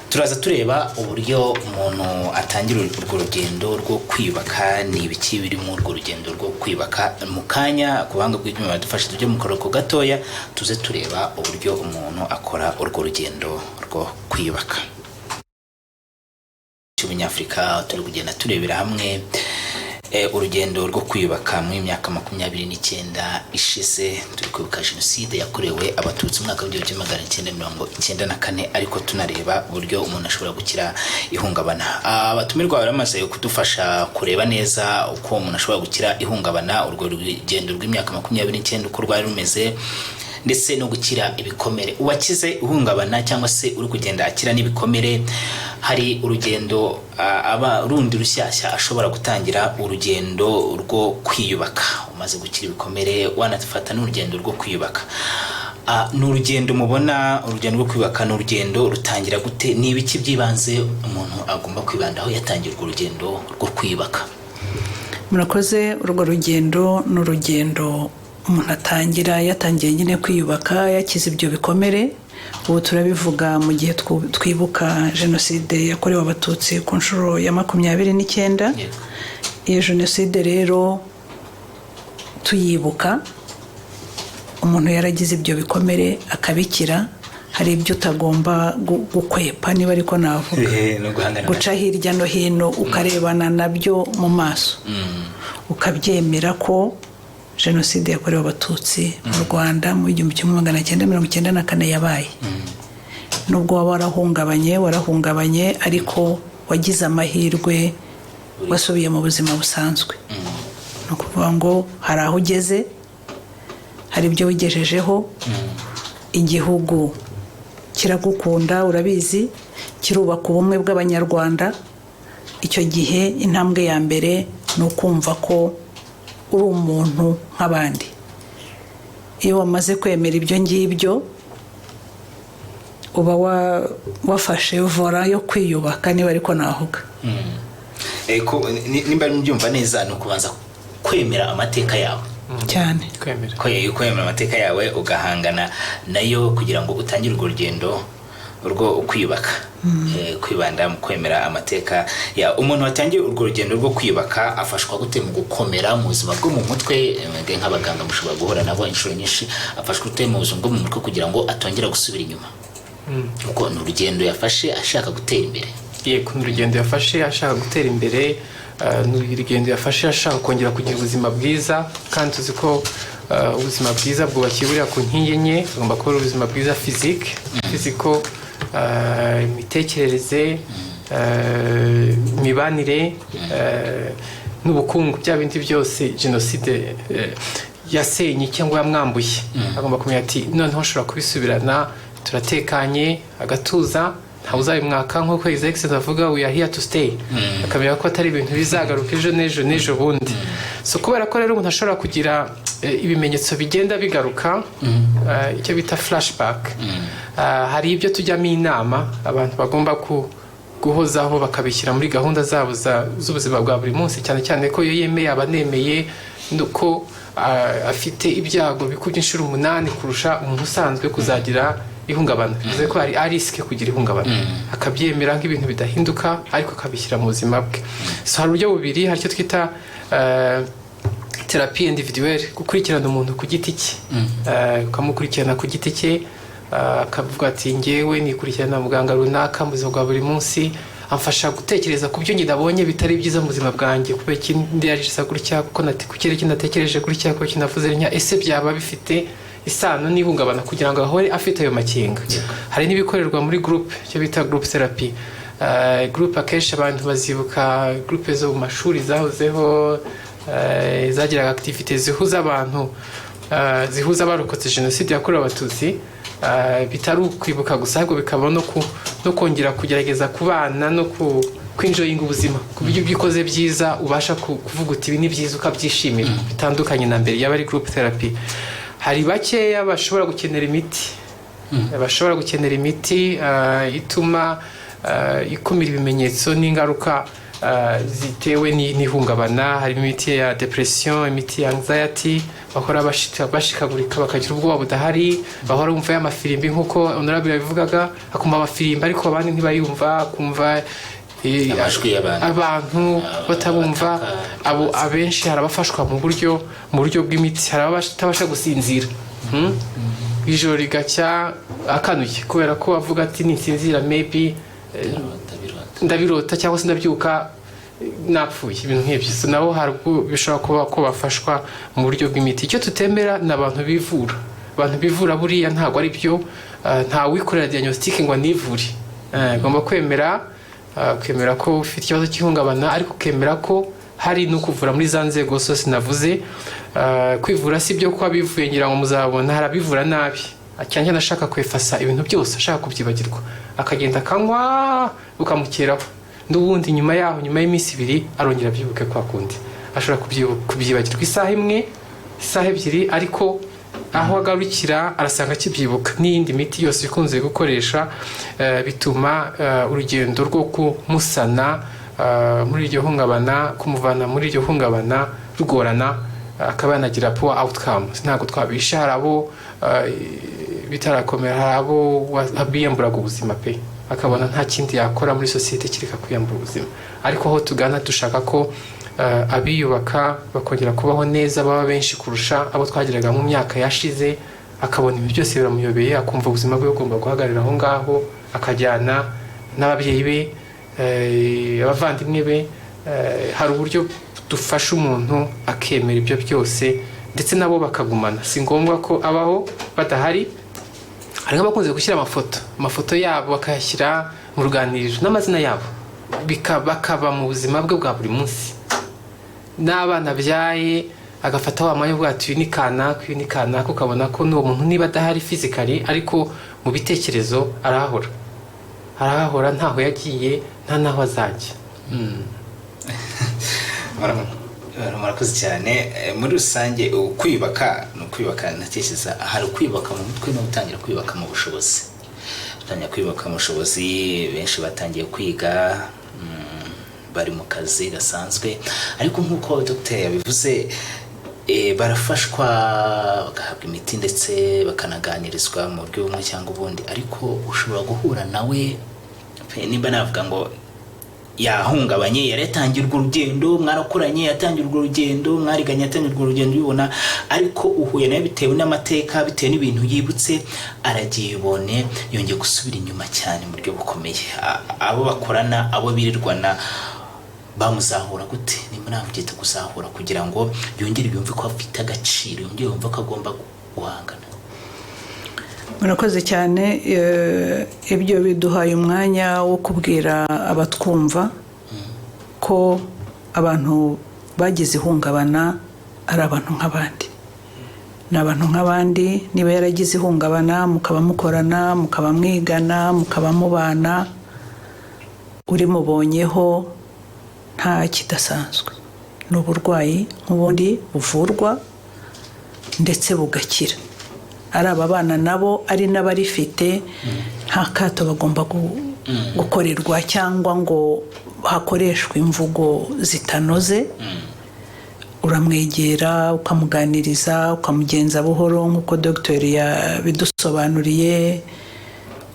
turaza tureba uburyo umuntu atangira urwo rugendo rwo kwiyubaka, ni ibiki biri mu urwo rugendo rwo kwiyubaka. Mu kanya ku buhanga bw'ibyuma badufasha tujye mu karoko gatoya tuze tureba uburyo umuntu akora urwo rugendo rwo kwiyubaka. Cy'Umunyafrika turi kugenda turebera hamwe urugendo rwo kwiyubaka mu myaka 29 ishize. Turi kwibuka jenoside yakorewe abatutsi mu mwaka wa 1994, ariko tunareba uburyo umuntu ashobora gukira ihungabana. Abatumirwa baramaze kudufasha kureba neza uko umuntu ashobora gukira ihungabana, urwo rugendo rw'imyaka 29 uko rwari rumeze, ndetse no gukira ibikomere. Uwakize ihungabana cyangwa se uri kugenda akira n'ibikomere, hari urugendo aba rundi rushyashya ashobora gutangira, urugendo rwo kwiyubaka. Umaze gukira ibikomere wanatufata n'urugendo rwo kwiyubaka. N'urugendo mubona, urugendo rwo kwiyubaka n'urugendo rutangira gute? Ni ibiki byibanze umuntu agomba kwibandaho yatangira urwo rugendo rwo kwiyubaka? Murakoze. Urwo rugendo n'urugendo umuntu atangira yatangiye nyine kwiyubaka, yakize ibyo bikomere. Ubu turabivuga mu gihe twibuka jenoside yakorewe abatutsi ku nshuro ya 29. Iyo jenoside rero tuyibuka, umuntu yaragize ibyo bikomere akabikira. Hari ibyo utagomba gukwepa, niba ariko navuga, guca hirya no hino ukarebana nabyo mu maso, ukabyemera ko jenoside yakorewe abatutsi mu Rwanda mu 1994 yabaye. Nubwo warahungabanye, ariko wagize amahirwe, wasubiye mu buzima busanzwe. No kuvuga ngo hari aho ugeze, hari ibyo wigejejeho, igihugu kiragukunda, urabizi, kirubaka ubumwe bw'Abanyarwanda. Icyo gihe intambwe ya mbere ni ukumva ko uri umuntu nk'abandi. Iyo wamaze kwemera ibyo ngibyo, uba wafashe vora yo kwiyubaka, niba ariko navuga. Nimba mbyumva neza, ni ukubanza kwemera amateka yawe cyane, kwemera amateka yawe ugahangana nayo kugira ngo utangire urwo rugendo rwo kwiyubaka. Kwibanda mu kwemera amateka ya umuntu watangiye urwo rugendo rwo kwiyubaka. Afashwa gute mu gukomera mu buzima bwo mu mutwe? Nk'abaganga mushobora guhura nabo inshuro nyinshi. Afashwa gute mu buzima bwo mu mutwe kugira ngo atongera gusubira inyuma? Kuko ni urugendo yafashe ashaka gutera imbere. Yego, ni urugendo yafashe ashaka gutera imbere, ni urugendo yafashe ashaka kongera kugira ubuzima bwiza. Kandi tuzi ko ubuzima bwiza bwubakiye buriya ku nkingi enye. Ugomba kuba ubuzima bwiza fiziko, imitekerereze, imibanire, n'ubukungu. Bya bindi byose jenoside yasenye cyangwa yamwambuye, agomba kumenya ati noneho ushobora kubisubirana, turatekanye, agatuza, ntawe uzabimwaka. nk'uko His Excellency avuga, we are here to stay. Akamenya ko atari ibintu bizagaruka ejo n'ejo bundi. So kubera ko rero umuntu ashobora kugira ibimenyetso bigenda bigaruka, icyo bita flashback, hari ibyo tujyamo inama abantu bagomba guhozaho bakabishyira muri gahunda zabo z'ubuzima bwa buri munsi, cyane cyane ko iyo yemeye abanemeye ko afite ibyago bikubye inshuro 8 kurusha umuntu usanzwe kuzagira ihungabana. Bivuze ko ari risk kugira ihungabana, akabyemera nk'ibintu bidahinduka, ariko akabishyira mu buzima bwe. So hari uburyo bubiri, hari icyo twita therapie individuelle, gukurikirana umuntu ku giti cye, ukamukurikirana ku giti cye, akavuga ati ngewe nikurikirana muganga runaka mu buzima bwa buri munsi, amfasha gutekereza ku byo njye nabonye bitari byiza mu buzima bwanjye, kubera ikindi yarishisa gutya, kuko kukere kinatekereje gutya, kuko kinavuze nya, ese byaba bifite isano n'ihungabana, kugira ngo ahore afite ayo makenga. Hari n'ibikorerwa muri group, cyo bita group therapy. Group akenshi abantu bazibuka group zo mu mashuri zahozeho, zagiraga activite zihuza abantu, zihuza abarokotse jenoside yakorewe abatutsi, bitari ukwibuka gusa, ahubwo bikaba no kongera kugerageza kubana no kwinjoyinga ubuzima, ku buryo ubikoze byiza ubasha kuvuga uti ibi ni byiza, ukabyishimira, bitandukanye na mbere y'abari group therapy. Hari bakeya bashobora gukenera imiti, ituma ikumira ibimenyetso n'ingaruka zitewe n'ihungabana. Harimo imiti ya depression, imiti ya anxiety, bahora bashikagurika bakagira ubwoba budahari, bahora bumva y'amafirimbi nk'uko honorable yabivugaga, akumva amafirimbi ariko abandi ntibayumva, kumva abantu batabumva. Abo abenshi harabafashwa mu buryo bw'imiti, harabatabasha gusinzira ijoro rigacya akanuye kubera ko avuga ati ninsinzira maybe ndabirota cyangwa se ndabyuka napfuye, ibintu nk'ibyo. So nabo harubwo bishobora kuba ko bafashwa mu buryo bw'imiti. Icyo tutemera n'abantu bivura buriya ntabwo ari byo. Nta wikorera diagnostic ngo nivure. Ugomba kwemera ko ufite ikibazo cy'ihungabana, ariko ukemera ko hari no kuvura muri za nzego zose navuze. Kwivura si byo kuba bivuye ngira ngo muzabona harabivura nabi, cyangwa ndashaka kwefasa ibintu byose, ashaka kubyibagirwa, akagenda akanywa ukamukeraho, n'ubundi nyuma y'iminsi 2 arongera byibuke kwa kundi. Ashobora kubyibagirwa isaha imwe, isaha ebyiri, ariko aho agarukira arasanga kibyibuka. N'iyindi miti yose ikunze gukoresha bituma urugendo rwo kumusana muri iryo hungabana, kumuvana muri iryo hungabana rugorana, akaba yanagira poor outcomes. Ntabwo twabisha, harabo bitarakomera, harabo abiyamburaga ubuzima pe, akabona nta kindi yakora muri societe kireka kwiyambura ubuzima. Ariko aho tugana dushaka ko abiyubaka bakongera kubaho neza, baba benshi kurusha abo twagiraga mu myaka yashize. Akabona ibi byose biramuyobeye, akumva ubuzima bwe bugomba guhagarira aho ngaho, akajyana n'ababyeyi be, abavandimwe be. Hari uburyo dufasha umuntu akemera ibyo byose, ndetse nabo bakagumana. Si ngombwa ko abaho badahari. Hari nk'abakunze gushyira amafoto yabo bakayashyira mu ruganiriro n'amazina yabo, bakaba mu buzima bwe bwa buri munsi. N'abana byaye agafata wa mwanya bwa tuyu ni kanaka, ukabona ko n'uwo muntu niba adahari physically, ariko mu bitekerezo arahahora, ntaho yagiye, nta naho azajya. Murakoze cyane. Muri rusange kwiyubaka no kwiyubaka, natekereza hari kwiyubaka mu mutwe no gutangira kwiyubaka mu bushobozi. Benshi batangiye kwiga, bari mu kazi gasanzwe, ariko nk'uko Dr. yabivuze, barafashwa bagahabwa imiti ndetse bakanaganirizwa mu buryo bumwe cyangwa ubundi. Ariko ushobora guhura nawe nimba navuga ngo yahungabanye, yaratangiye urwo rugendo, mwarakuranye, yatangiye urwo rugendo, mwariganye, yatangiye urwo rugendo, ubibona, ariko uhuye nawe bitewe n'amateka, bitewe n'ibintu yibutse, aragiye ubone yongeye gusubira inyuma cyane mu buryo bukomeye. Abo bakorana, abo birirwana, bamuzahura gute? Nimba navuga kuzahura kugira ngo yongere yumve ko afite agaciro, yongere yumve ko agomba guhangana. Murakoze cyane. Ibyo biduhaye umwanya wo kubwira abatwumva ko abantu bagize ihungabana ari abantu nk'abandi. N'abantu nk'abandi. Niba yaragize ihungabana, mukaba mukorana, mukaba mwigana, mukaba mubana, uri mubonyeho nta kidasanzwe. N'uburwayi nk'ubundi buvurwa ndetse bugakira. Ari ababana nabo, ari n'abarifite, nta kato bagomba gukorerwa cyangwa ngo hakoreshwe imvugo zitanoze. Uramwegera, ukamuganiriza, ukamugenza buhoro nk'uko Dr. yabidusobanuriye,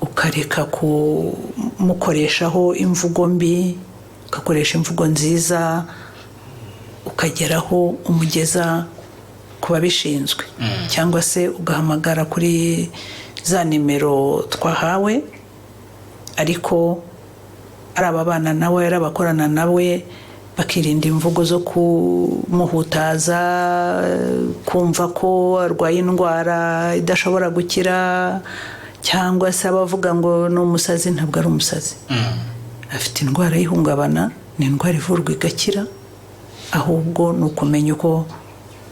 ukareka kumukoreshaho imvugo mbi, ugakoresha imvugo nziza, ukageraho umugeza kuba bishinzwe, cyangwa se ugahamagara kuri za nimero twahawe. Ariko ari ababana nawe, ari abakorana nawe, bakirinda imvugo zo kumuhutaza, kumva ko arwaye indwara idashobora gukira, cyangwa se abavuga ngo ni umusazi. Ntabwo ari umusazi. Afite indwara y'ihungabana, ni indwara ivurwa igakira. Ahubwo ni ukumenya uko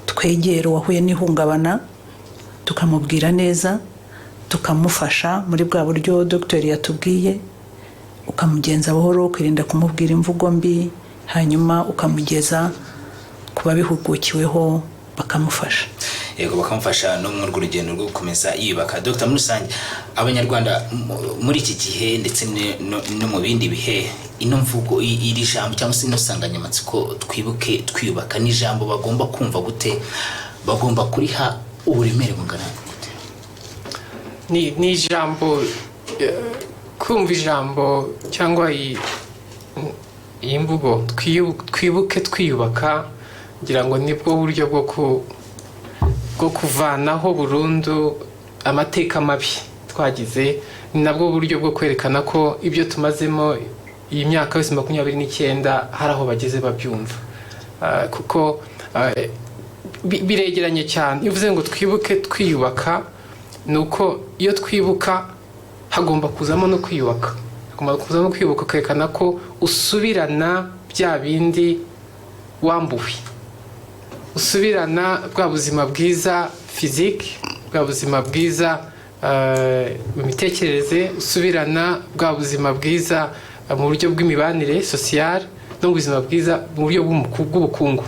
twegera uwahuye n'ihungabana, tukamubwira neza, tukamufasha muri bwa buryo Dr. yatubwiye, ukamugenza buhoro, ukirinda kumubwira imvugo mbi, hanyuma ukamugeza kuba bihugukiweho bakamufasha. Yego, bakamufasha no mu rugendo rwo gukomeza yibaka. Dr. muri rusange, Abanyarwanda muri iki gihe ndetse no mu bindi bihe, ino mvugo iri jambo cyangwa se ino nsanganyamatsiko twibuke twiyubaka ni jambo bagomba kumva gute, bagomba kuriha uburemere bungana gute? Ni ijambo, kumva ijambo cyangwa iyi mvugo twibuke twiyubaka, ngira ngo nibwo buryo bwo kuvanaho burundu amateka mabi twagize, ni nabwo buryo bwo kwerekana ko ibyo tumazemo iyi myaka yose 29 hari aho bageze babyumva, kuko biregeranye cyane. Iyo uvuze ngo twibuke twiyubaka, nuko iyo twibuka hagomba kuzamo no kwiyubaka, kwerekana ko usubirana bya bindi wambuwe, usubirana bwa buzima bwiza physique, bwa buzima bwiza mu mitekerereze, usubirana bwa buzima bwiza mu buryo bw'imibanire sociale, no mu buzima bwiza mu buryo bw'ubukungu.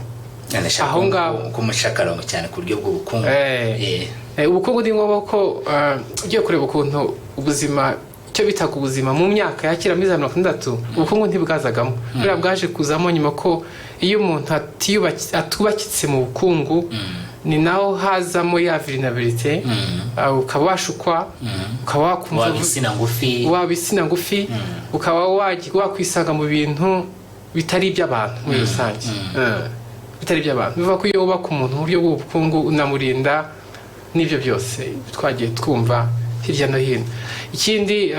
Aho ngaho kumushakarongo cyane ku buryo bw'ubukungu. Ubukungu ni ngombwa ko ugiye kureba ukuntu ubuzima, icyo bitaga ubuzima mu myaka ya kera muri 60, ubukungu ntibwazagamo. Buriya bwaje kuzamo nyuma ko iyo umuntu atubakitse mu bukungu, ni naho hazamo ya vulnerabilité, ukaba washukwa, ukaba wakumva wabisina ngufi, ukaba wakwisanga mu bintu bitari iby'abantu muri rusange, bitari iby'abantu. Bivuga ko iyo wubaka umuntu mu buryo bw'ubukungu unamurinda n'ibyo byose twagiye twumva hirya no hino. Ikindi,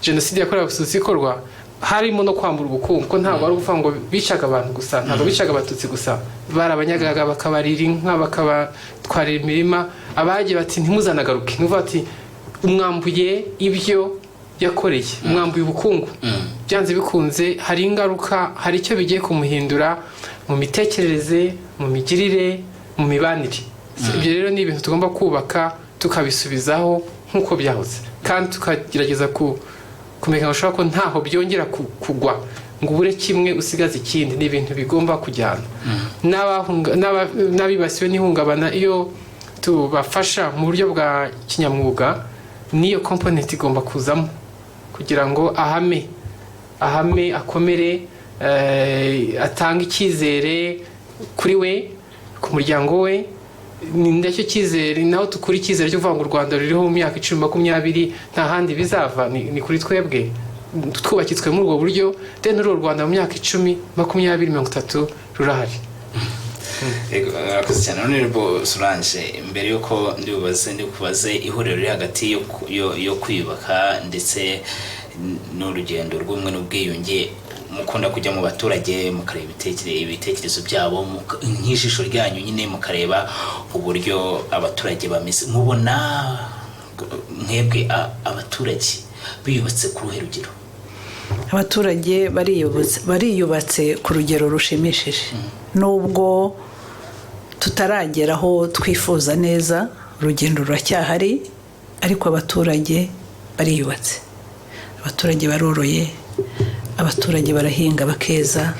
jenoside yakorewe Abatutsi ikorwa harimo no kwambura ubukungu, ko ntabwo ari ukuvuga ngo bicaga abantu gusa, ntabwo bicaga Abatutsi gusa, barabanyagaga bakabarira inka, bakabatwarira imirima. Abagiye bati ntimuzanagaruke, nuvuga ati umwambuye ibyo yakoreye, umwambuye ubukungu, byanze bikunze hari ingaruka, hari icyo bigiye kumuhindura mu mitekerereze, mu migirire, mu mibanire. Ibyo rero ni ibintu tugomba kubaka tukabisubizaho nk'uko byahoze, kandi tukagerageza kumenya ushaka ko ntaho byongera kugwa ngo ubure kimwe usigaze ikindi. Ni ibintu bigomba kujyana. N'abibasiwe n'ihungabana, iyo tubafasha mu buryo bwa kinyamwuga, niyo component igomba kuzamo kugira ngo ahame, akomere, atanga icyizere kuri we, ku muryango we. Ni ndacyo cyizere, naho tukuri icyizere cyo kuvuga ngo u Rwanda ruriho mu myaka 10-20 nta handi bizava, ni kuri twebwe twubakitswe muri ubwo buryo. Den uru Rwanda mu myaka 10-20-30 rurahari. Akoze cyane. None rero Solange, mbere yuko ndikubaze ihuriro riri hagati yo kwiyubaka ndetse n'urugendo rw'umwe n'ubwiyunge, mukunda kujya mu baturage mukareba ibitekerezo byabo, nk'ijisho ryanyu nyine mukareba uburyo abaturage bameze, mubona mwebwe abaturage biyubatse ku ruhe rugero? Abaturage bariyubatse ku rugero rushimishije, nubwo tutarageraho twifuza neza, urugendo ruracyahari, ariko abaturage bariyubatse. Abaturage baroroye, abaturage barahinga bakeza,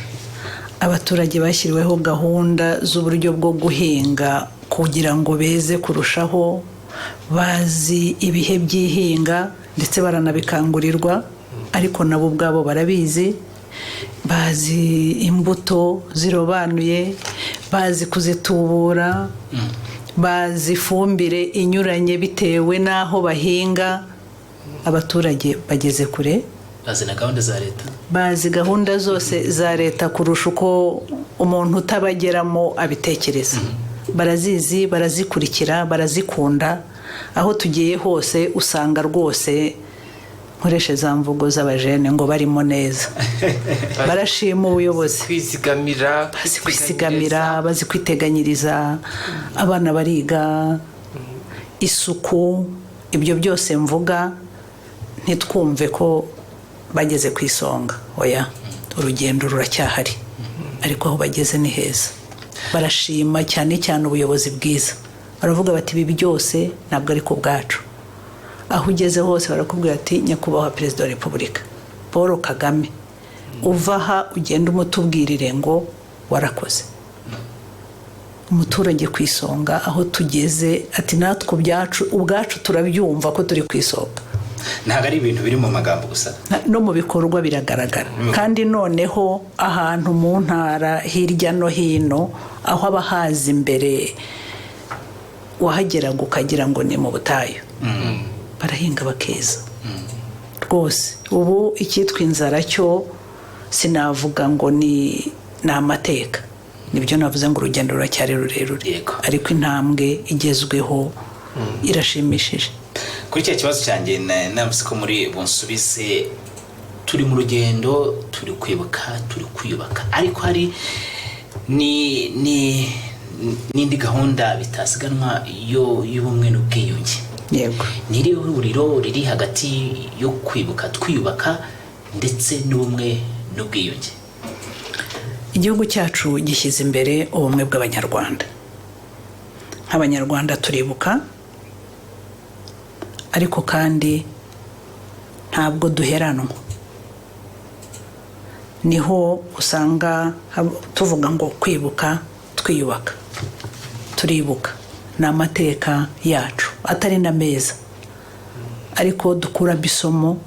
abaturage bashyiriweho gahunda z'uburyo bwo guhinga kugira ngo beze kurushaho, bazi ibihe by'ihinga ndetse baranabikangurirwa, ariko nabo ubwabo barabizi, bazi imbuto zirobanuye, bazi kuzitubura, bazi ifumbire inyuranye bitewe n'aho bahinga. Abaturage bageze kure, bazi na gahunda za leta, bazi gahunda zose za leta kurusha uko umuntu utabageramo abitekereza. Barazizi, barazikurikira, barazikunda. Aho tugiye hose usanga rwose, nkoreshe za mvugo z'abajene, ngo barimo neza. Barashima ubuyobozi, kwisigamira, bazi kwiteganyiriza, abana bariga, isuku. Ibyo byose mvuga ntitwumve ko bageze ku isonga, oya, urugendo ruracyahari, ariko aho bageze ni heza. Barashima cyane cyane ubuyobozi bwiza, baravuga bati ibi byose ntabwo ari ku bwacu. Aho ugeze hose barakubwira ati nyakubahwa Perezida wa Repubulika Paul Kagame, uva aha ugenda umutubwirire ngo warakoze. Umuturage ku isonga aho tugeze, ati natwe ubwacu turabyumva ko turi ku isonga. ntabwo ari ibintu biri mu magambo gusa, no mu bikorwa biragaragara. Kandi noneho ahantu mu ntara hirya no hino aho abahazi imbere wahageraga ukagira ngo ni mu butayu, barahinga bakeza rwose. Ubu icyitwa inzara cyo sinavuga ngo ni amateka, nibyo navuze ngo urugendo ruracyari rurerure, ariko intambwe igezweho irashimishije. Kuri cya kibazo cyanjye navuze ko muri bunsubize turi mu rugendo, turi kwibuka, turi kwiyubaka, ariko hari n'indi gahunda bitasiganwa y'ubumwe n'ubwiyunge. Yego, n'iri huriro riri hagati yo kwibuka, twiyubaka ndetse n'ubumwe n'ubwiyunge. Igihugu cyacu gishyize imbere ubumwe bw'Abanyarwanda. Nk'Abanyarwanda turibuka, ariko kandi ntabwo duheranwa. Niho usanga tuvuga ngo kwibuka, twiyubaka. Turibuka ni amateka yacu atari na meza, ariko dukura bisomo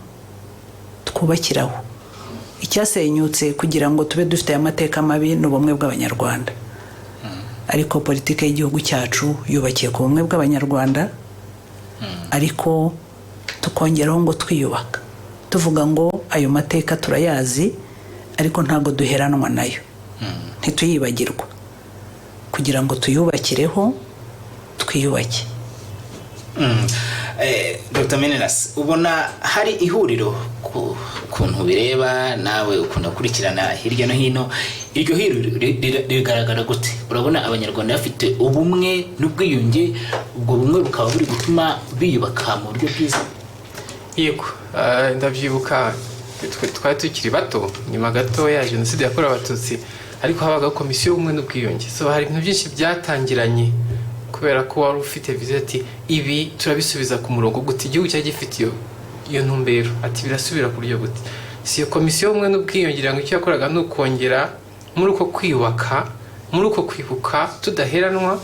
twubakiraho. Icyasenyutse kugira ngo tube dufite amateka mabi n'ubumwe bw'Abanyarwanda, ariko politike y'igihugu cyacu yubakiye ku bumwe bw'Abanyarwanda, ariko tukongeraho ngo twiyubaka, tuvuga ngo ayo mateka turayazi, ariko ntabwo duheranwa nayo, ntituyibagirwa, kugira ngo tuyubakireho, twiyubake. Dr. Menelas, ubona hari ihuriro kuntu bireba nawe ukunda kurikirana hirya no hino, iryo huriro rigaragara gute? Urabona Abanyarwanda bafite ubumwe n'ubwiyunge, ubwo bumwe bukaba buri gutuma biyubaka mu buryo bwiza? Yego, ndabyibuka twari tukiri bato, nyuma gato ya jenoside yakorewe Abatutsi, ariko habaga komisiyo y'ubumwe n'ubwiyunge. So hari ibintu byinshi byatangiranye kubera ko wari ufite viziyo ati ibi turabisubiza ku murongo gute, igihugu cyari gifite iyo ntumbero, ati birasubira ku buryo gute. Si iyo komisiyo y'ubumwe n'ubwiyunge ngo icyo yakoraga ni ukongera muri uko kwiyubaka, muri uko kwibuka tudaheranwa,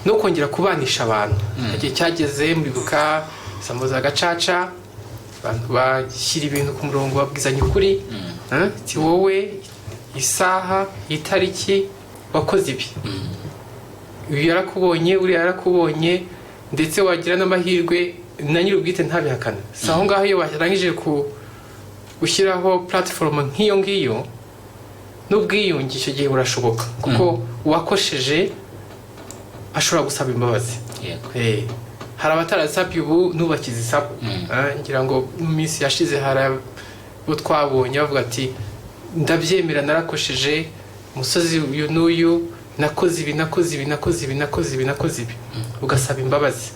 no kongera kubanisha abantu. Igihe cyageze muribuka sambo za gacaca, abantu bashyira ibintu ku murongo, babwizanya ukuri, ati wowe isaha, itariki wakoze ibi, uyu yarakubonye, uriya yarakubonye, ndetse wagira n'amahirwe na nyir'ubwite ntabihakana. Si aho ngaho iyo barangije gushyiraho platform nk'iyo ngiyo, n'ubwiyunge icyo gihe burashoboka, kuko uwakosheje ashobora gusaba imbabazi. Hari abatarasabye ubu n'ubakizisaba. Ngira ngo mu minsi yashize hari abo twabonye bavuga ati ndabyemera, narakosheje umusozi uyu n'uyu, nakoze ibi, ugasaba imbabazi.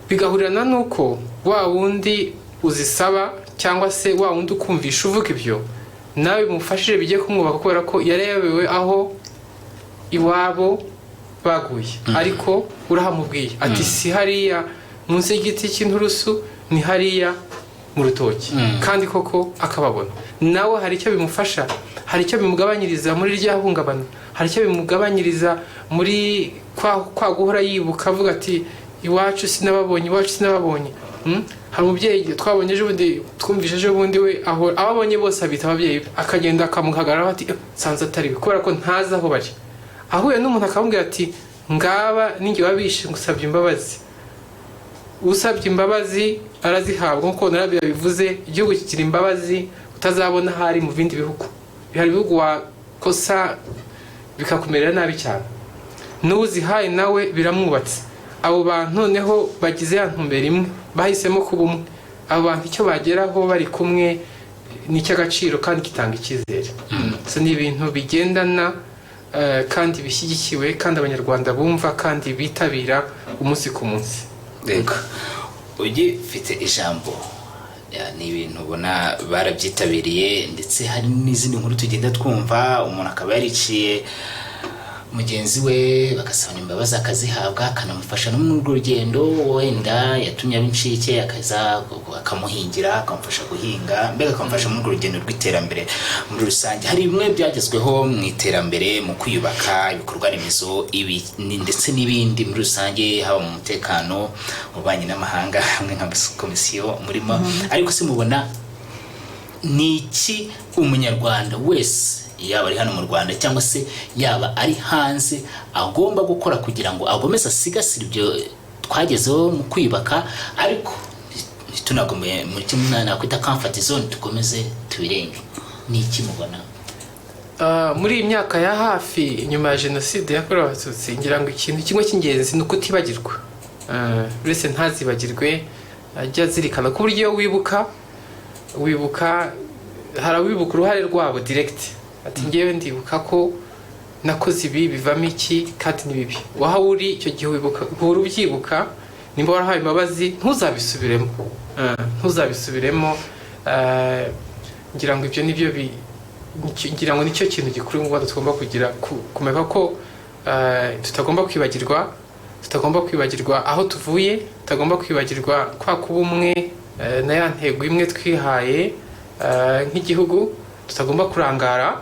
Bigahurirana nuko wa wundi uzisaba cyangwa se wa wundi ukumvisha uvuga ibyo, nawe bimufashije bigiye kumwubaka, kubera ko yarebewe aho iwabo baguye, ariko urahamubwiye ati si hariya munsi y'igiti cy'inturusu, ni hariya mu rutoki, kandi koko akababona. Nawe hari icyo bimufasha, hari icyo bimugabanyiriza muri rya hungabana, hari icyo bimugabanyiriza muri kwa guhora yibuka avuga ati iwacu sinababonye. Hari umubyeyi twabonye ejo bundi, twumvise ejo bundi, we aho ababonye bose abita ababyeyi, akagenda akamuhagararaho ati sanze atari, kubera ko ntazi aho bari. Ahuye n'umuntu akamubwira ati ngaba ninjye wabishe, ngusabye imbabazi. Usabye imbabazi arazihabwa, nk'uko narabyo bivuze, igihugu kigira imbabazi utazabona hari mu bindi bihugu. Hari ibihugu wakosa bikakumerera nabi cyane, n'uzihaye nawe biramwubatse. Abo bantu noneho bagize ya ntumbero imwe, bahisemo kuba umwe. Abo bantu icyo bageraho bari kumwe ni icy'agaciro kandi gitanga icyizere. So ni ibintu bigendana kandi bishyigikiwe, kandi Abanyarwanda bumva kandi bitabira umunsi ku munsi. Yego, ugifite ijambo, ni ibintu ubona barabyitabiriye, ndetse hari n'izindi nkuru tugenda twumva, umuntu akaba yariciye mugenzi we bagasaba imbabazi akazihabwa, akanamufasha no mu rugendo wenda yatumye ab'incike akamuhingira, akamufasha guhinga, mbega akamufasha mu rugendo rw'iterambere muri rusange. Hari bimwe byagezweho mu iterambere, mu kwiyubaka ibikorwa remezo ndetse n'ibindi muri rusange, haba mu mutekano, mu banyi n'amahanga, hamwe nka komisiyo murimo. Ariko se mubona ni iki umunyarwanda wese, yaba ari hano mu Rwanda cyangwa se yaba ari hanze, agomba gukora kugira ngo agomeze asigasire ibyo twagezeho mu kwibaka, ariko tunagomeye muri kimwe nakwita comfort zone, tukomeze tubirenge? Ni iki mubona? Muri iyi myaka ya hafi nyuma ya jenoside yakorewe Abatutsi, ngira ngo ikintu kimwe cy'ingenzi ni ukutibagirwa. Uretse ntazibagirwe, ajya zirikana ku buryo wibuka harawibuka uruhare rwabo direct. Ati ngewe ndibuka ko nakoze ibi, bivamo iki kandi ni bibi. Waho uri icyo gihe wibuka, uhora ubyibuka, nimba warahaye imbabazi ntuzabisubiremo. Ngira ngo ibyo nibyo ngira ngo nicyo kintu gikuru ngo tugomba kugira, kumenya ko tutagomba kwibagirwa aho tuvuye, tutagomba kwibagirwa kwa kuba umwe na ya ntego imwe twihaye nk'igihugu, tutagomba kurangara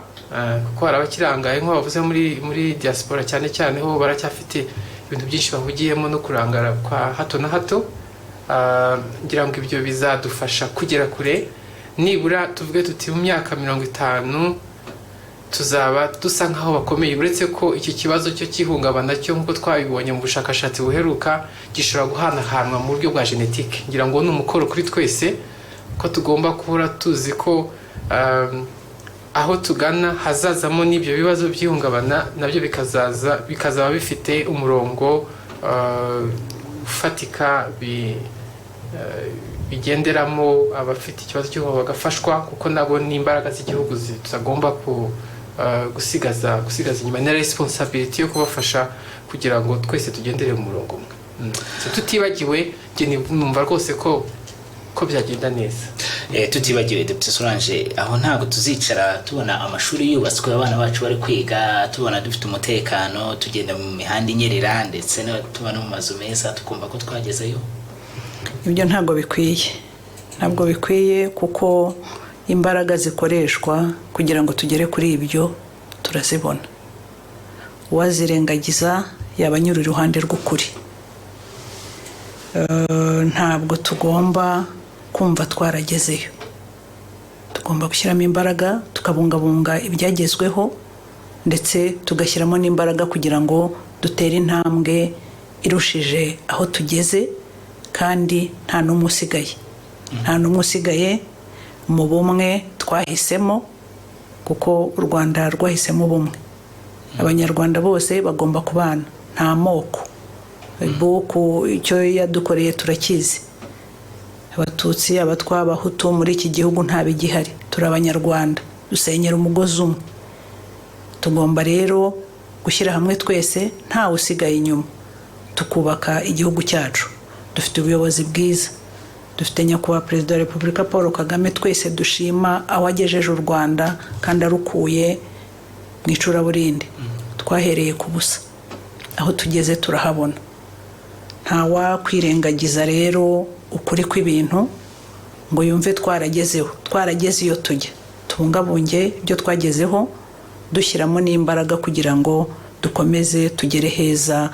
kuko hari abakirangaye nk'aho bavuze muri diaspora cyane ho baracyafite ibintu byinshi bahugiyemo no kurangara kwa hato na hato. Ngira ngo ibyo bizadufasha kugera kure, nibura tuvuge tuti mu myaka 50 tuzaba dusa nkaho bakomeye. Uretse ko iki kibazo cyo cy'ihungabana cyo nk'uko twabibonye mu bushakashatsi buheruka gishobora guhanahanwa mu buryo bwa genetique. Ngira ngo ni umukoro kuri twese ko tugomba kuhora tuzi ko aho tugana hazazamo n'ibyo bibazo by'ihungabana, nabyo bikazaba bifite umurongo ufatika bigenderamo abafite ikibazo cyo bagafashwa, kuko nabo ni imbaraga z'igihugu tutagomba gusigaza inyuma. Ni responsibility yo kubafasha kugira ngo twese tugendere mu murongo umwe. Tutibagiwe, numva rwose ko byagenda neza. Tutibagiwe Dr. Solange, aho ntabwo tuzicara tubona amashuri yubatswe, abana bacu bari kwiga, tubona dufite umutekano, tugenda mu mihanda inyerera, ndetse no tubona mu mazu meza, tukumva ko twagezeyo. Ibyo ntabwo bikwiye kuko imbaraga zikoreshwa kugira ngo tugere kuri ibyo turazibona. Uwazirengagiza yabanyura iruhande rw'ukuri. Ntabwo tugomba kumva twaragezeyo. Tugomba gushyiramo imbaraga, tukabungabunga ibyagezweho, ndetse tugashyiramo n'imbaraga kugira ngo dutere intambwe irushije aho tugeze, kandi nta n'umwe usigaye mu bumwe twahisemo, kuko u Rwanda rwahisemo ubumwe. Abanyarwanda bose bagomba kubana, nta moko. Boko icyo yadukoreye turakizi. Abatutsi, Abatwa, Abahutu muri iki gihugu nta bigihari. Turi Abanyarwanda, dusenyera umugozi umwe. Tugomba rero gushyira hamwe twese, nta usigaye inyuma, tukubaka igihugu cyacu. Dufite ubuyobozi bwiza, dufite nyakubahwa Perezida wa Repubulika Paul Kagame, twese dushima aho agejeje u Rwanda kandi arukuye mu icuraburindi. Twahereye ku busa, aho tugeze turahabona. Nta wakwirengagiza rero ukuri kw'ibintu ngo yumve twarageze iyo tujya. Tubungabunge ibyo twagezeho, dushyiramo n'imbaraga kugira ngo dukomeze tugere heza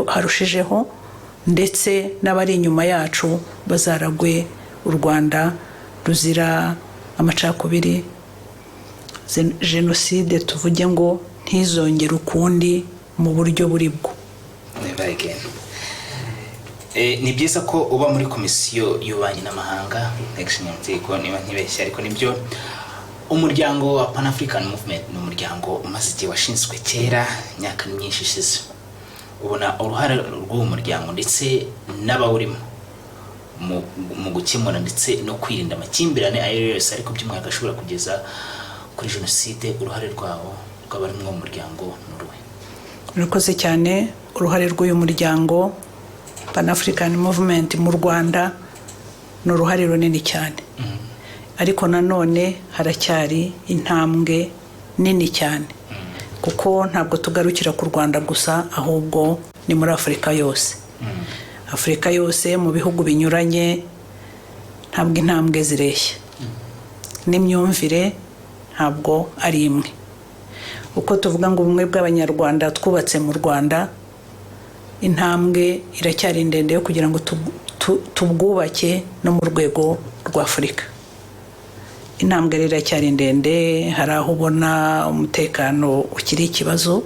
harushijeho, ndetse n'abari inyuma yacu bazaragwe u Rwanda ruzira amacakubiri. Jenoside tuvuge ngo ntizongere ukundi mu buryo buri bwo. Ni byiza ko uba muri komisiyo y'ububanyi n'amahanga, niba ntibeshye, ariko nibyo. Umuryango wa Pan African Movement ni umuryango umaze igihe washinzwe kera, imyaka myinshi ishize. Ubona uruhare rw'uwo muryango ndetse n'abawurimo mu gukemura ndetse no kwirinda amakimbirane ayo yose, ariko by'umwaka ashobora kugeza kuri jenoside, uruhare rwabo rw'abari mu muryango n'uruhe? Urakoze cyane. Uruhare rw'uyu muryango Pan African Movement mu Rwanda ni uruhare runini cyane. Ariko nanone haracyari intambwe nini cyane kuko ntabwo tugarukira ku Rwanda gusa ahubwo ni muri Afurika yose. Afurika yose mu bihugu binyuranye ntabwo intambwe zireshya, n'imyumvire ntabwo ari imwe. Uko tuvuga ngo ubumwe bw'Abanyarwanda twubatse mu Rwanda, intambwe iracyari ndende yo kugira ngo tubwubake no mu rwego rwa Afurika. Intambwe iracyari ndende, hari aho ubona umutekano ukiri ikibazo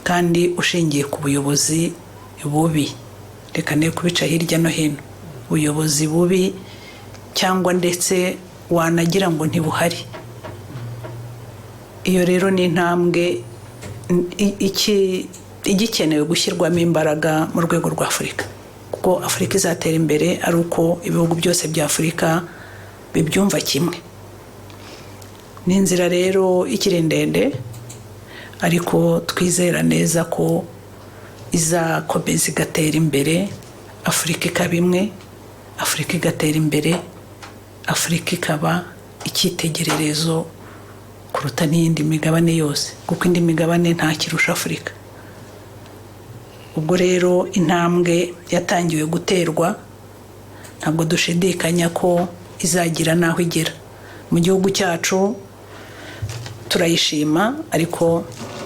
kandi ushingiye ku buyobozi bubi. Reka ne kubica hirya no hino, ubuyobozi bubi cyangwa ndetse wanagira ngo ntibuhari. Iyo rero ni intambwe igikenewe gushyirwamo imbaraga mu rwego rwa Afurika, kuko Afurika izatera imbere ari uko ibihugu byose bya Afurika bibyumva kimwe. Ni inzira rero ikiri ndende, ariko twizera neza ko izakomeza igatera imbere, Afurika ikaba imwe, Afurika igatera imbere, Afurika ikaba icyitegererezo kuruta n'iyindi migabane yose, kuko indi migabane nta kirusha Afurika. Ubwo rero intambwe yatangiwe guterwa, ntabwo dushidikanya ko izagira naho igera. Mu gihugu cyacu turayishima, ariko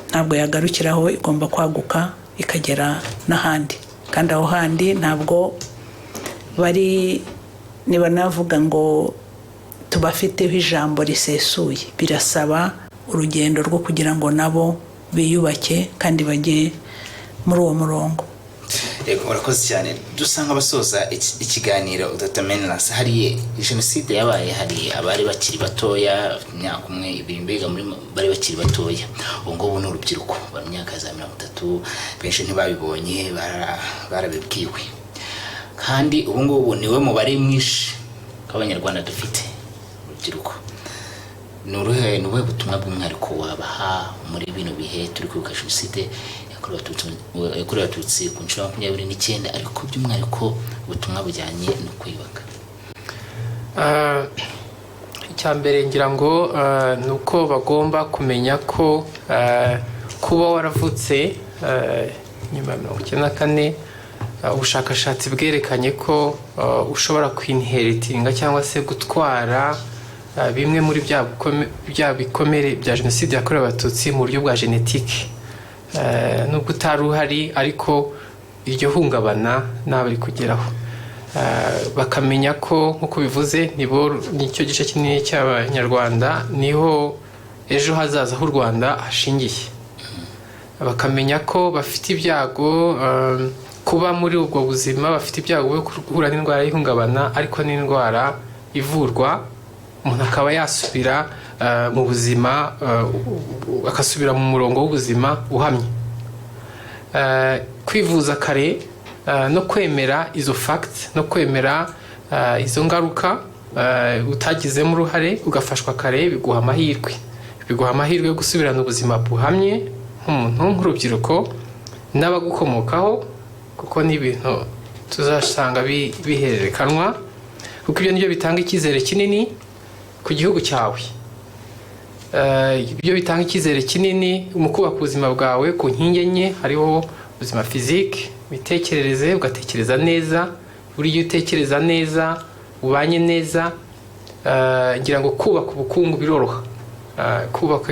ntabwo yagarukiraho, igomba kwaguka ikagera n'ahandi. Kandi aho handi ntabwo bari, niba navuga ngo tubafiteho ijambo risesuye, birasaba urugendo rwo kugira ngo nabo biyubake kandi bajye muri uwo murongo. Yego, urakoze cyane. Dusanga abasoza ikiganiro Dutamenas, hari jenoside yabaye, hari abari bakiri batoya, imyaka umwe ibiri mbega muri bari bakiri batoya. Ubu ngubu ni urubyiruko bari myaka za 30, benshi ntibabibonye, barabibwiwe. Kandi ubu ngubu niwe mubare mwinshi Abanyarwanda dufite urubyiruko. Ni uruhe butumwa bw'umwihariko wabaha muri bino bihe turi kwibuka jenoside yakorewe Abatutsi ku nshuro 29, ariko by'umwihariko ubutumwa bujyanye no kwiyubaka? Icyambere ngira ngo nuko bagomba kumenya ko kuba waravutse nyuma ya 1994, ubushakashatsi bwerekanye ko ushobora kwinheritinga cyangwa se gutwara bimwe muri bya bikomere bya jenoside yakorewe Abatutsi mu buryo bwa genetike. Nubwo utari uhari, ariko iryo hungabana nabari kugeraho. Bakamenya ko nk'uko bivuze nicyo gice kinini cy'Abanyarwanda, niho ejo hazaza h'u Rwanda hashingiye. Bakamenya ko bafite ibyago kuba muri ubwo buzima, bafite ibyago byo guhura n'indwara y'ihungabana, ariko n'indwara ivurwa, umuntu akaba yasubira mu buzima, akasubira mu murongo w'ubuzima uhamye. Kwivuza kare no kwemera izo facts, no kwemera izo ngaruka utagizemo uruhare, ugafashwa kare, biguha amahirwe yo gusubirana ubuzima buhamye nk'umuntu, nk'urubyiruko n'abagukomokaho, kuko ni ibintu tuzasanga bihererekanwa, kuko ibyo nibyo bitanga icyizere kinini ku gihugu cyawe. Ibyo bitanga icyizere kinini mu kubaka ubuzima bwawe ku nkingi enye, hariho ubuzima physique, imitekerereze, ugatekereza neza. Buriya utekereza neza, ubanye neza, ngira ngo kubaka ubukungu biroroha.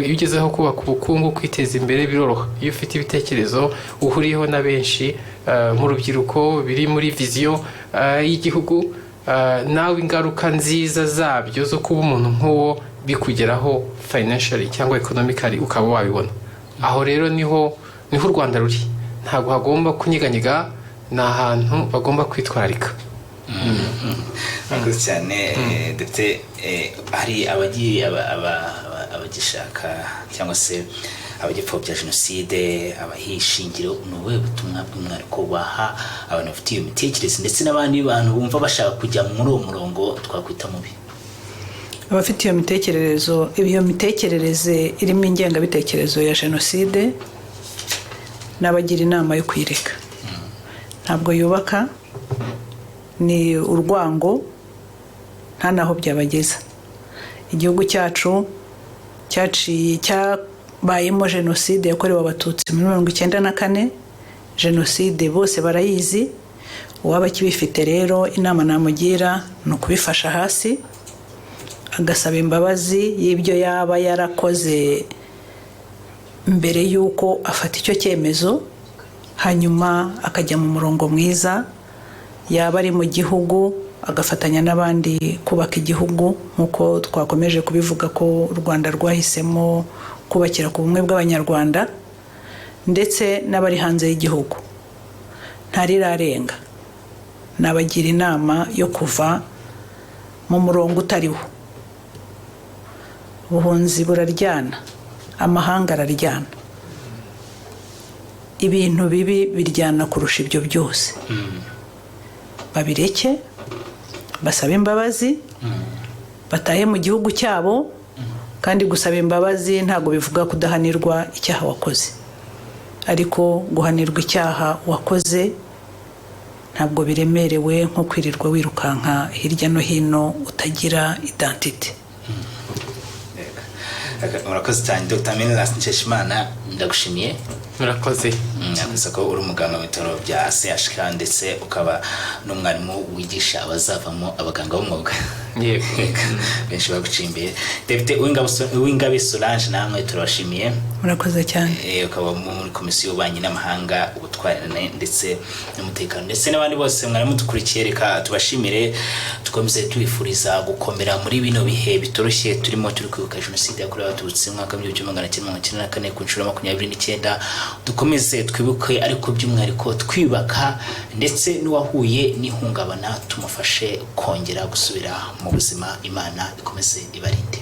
Iyo ugezeho kubaka ubukungu, kwiteza imbere biroroha iyo ufite ibitekerezo uhuriyeho na benshi nk'urubyiruko, biri muri viziyo y'igihugu, nawe ingaruka nziza zabyo zo kuba umuntu nk'uwo bikugeraho financially cyangwa economically ukaba wabibona. Aho rero niho u Rwanda ruri, ntabwo hagomba kunyeganyega, ni ahantu bagomba kwitwararika. Murakoze cyane. Dute, hari abagishaka cyangwa se abagipfobya jenoside, abahishingiro, ni ubuhe butumwa bw'umwihariko baha abantu bafite iyo mitekerereze ndetse n'abandi bantu bumva bashaka kujya muri uwo murongo twakwita mubi? Abafite iyo mitekerereze irimo ingengabitekerezo ya jenoside, n'abagira inama yo kwireka. Ntabwo yubaka, ni urwango, nta naho byabageza. Igihugu cyacu bayemo jenoside yakorewe abatutsi muri 1994. Jenoside bose barayizi, uwaba kibifite rero inama namugira no kubifasha hasi agasaba imbabazi y'ibyo yaba yarakoze mbere yuko afata icyo cyemezo, hanyuma akajya mu murongo mwiza, yaba ari mu gihugu agafatanya n'abandi kubaka igihugu nkuko twakomeje kubivuga ko u Rwanda rwahisemo kubakira ku bumwe bw'Abanyarwanda, ndetse n'abari hanze y'igihugu ntarirarenga. Nabagira inama yo kuva mu murongo utariho. Ubuhunzi buraryana, amahanga araryana, ibintu bibi biryana kurusha ibyo byose. Babireke, basaba imbabazi, batahe mu gihugu cyabo, kandi gusaba imbabazi ntago bivuga kudahanirwa icyaha wakoze, ariko guhanirwa icyaha wakoze ntabwo biremerewe nko kwirirwa wirukanka hirya no hino utagira identity. Murakoze cyane Dr. Menelas Nsheshimana, ndagushimiye. Murakoze. Nakuze ko uri umuganga mu bitaro bya CHK ndetse ukaba n'umwarimu wigisha abazavamo abaganga b'umwuga. Yego. Benshi bagucimbiye. Depite Uwingabe Solange, namwe turabashimiye. Murakoze cyane. Ukaba muri komisiyo y'ububanyi n'amahanga, ubutwarane ndetse n'umutekano, ndetse n'abandi bose mwarimu dukurikiye. Reka tubashimire, tukomeze tubifuriza gukomera muri bino bihe bitoroshye turimo, turi kwibuka jenoside yakorewe abatutsi mu mwaka w'1994 ku nshuro 29. Dukomeze twibuke, ariko by'umwihariko twibaka ndetse n'uwahuye n'ihungabana tumufashe kongera gusubira mu buzima. Imana ikomeze ibarinde.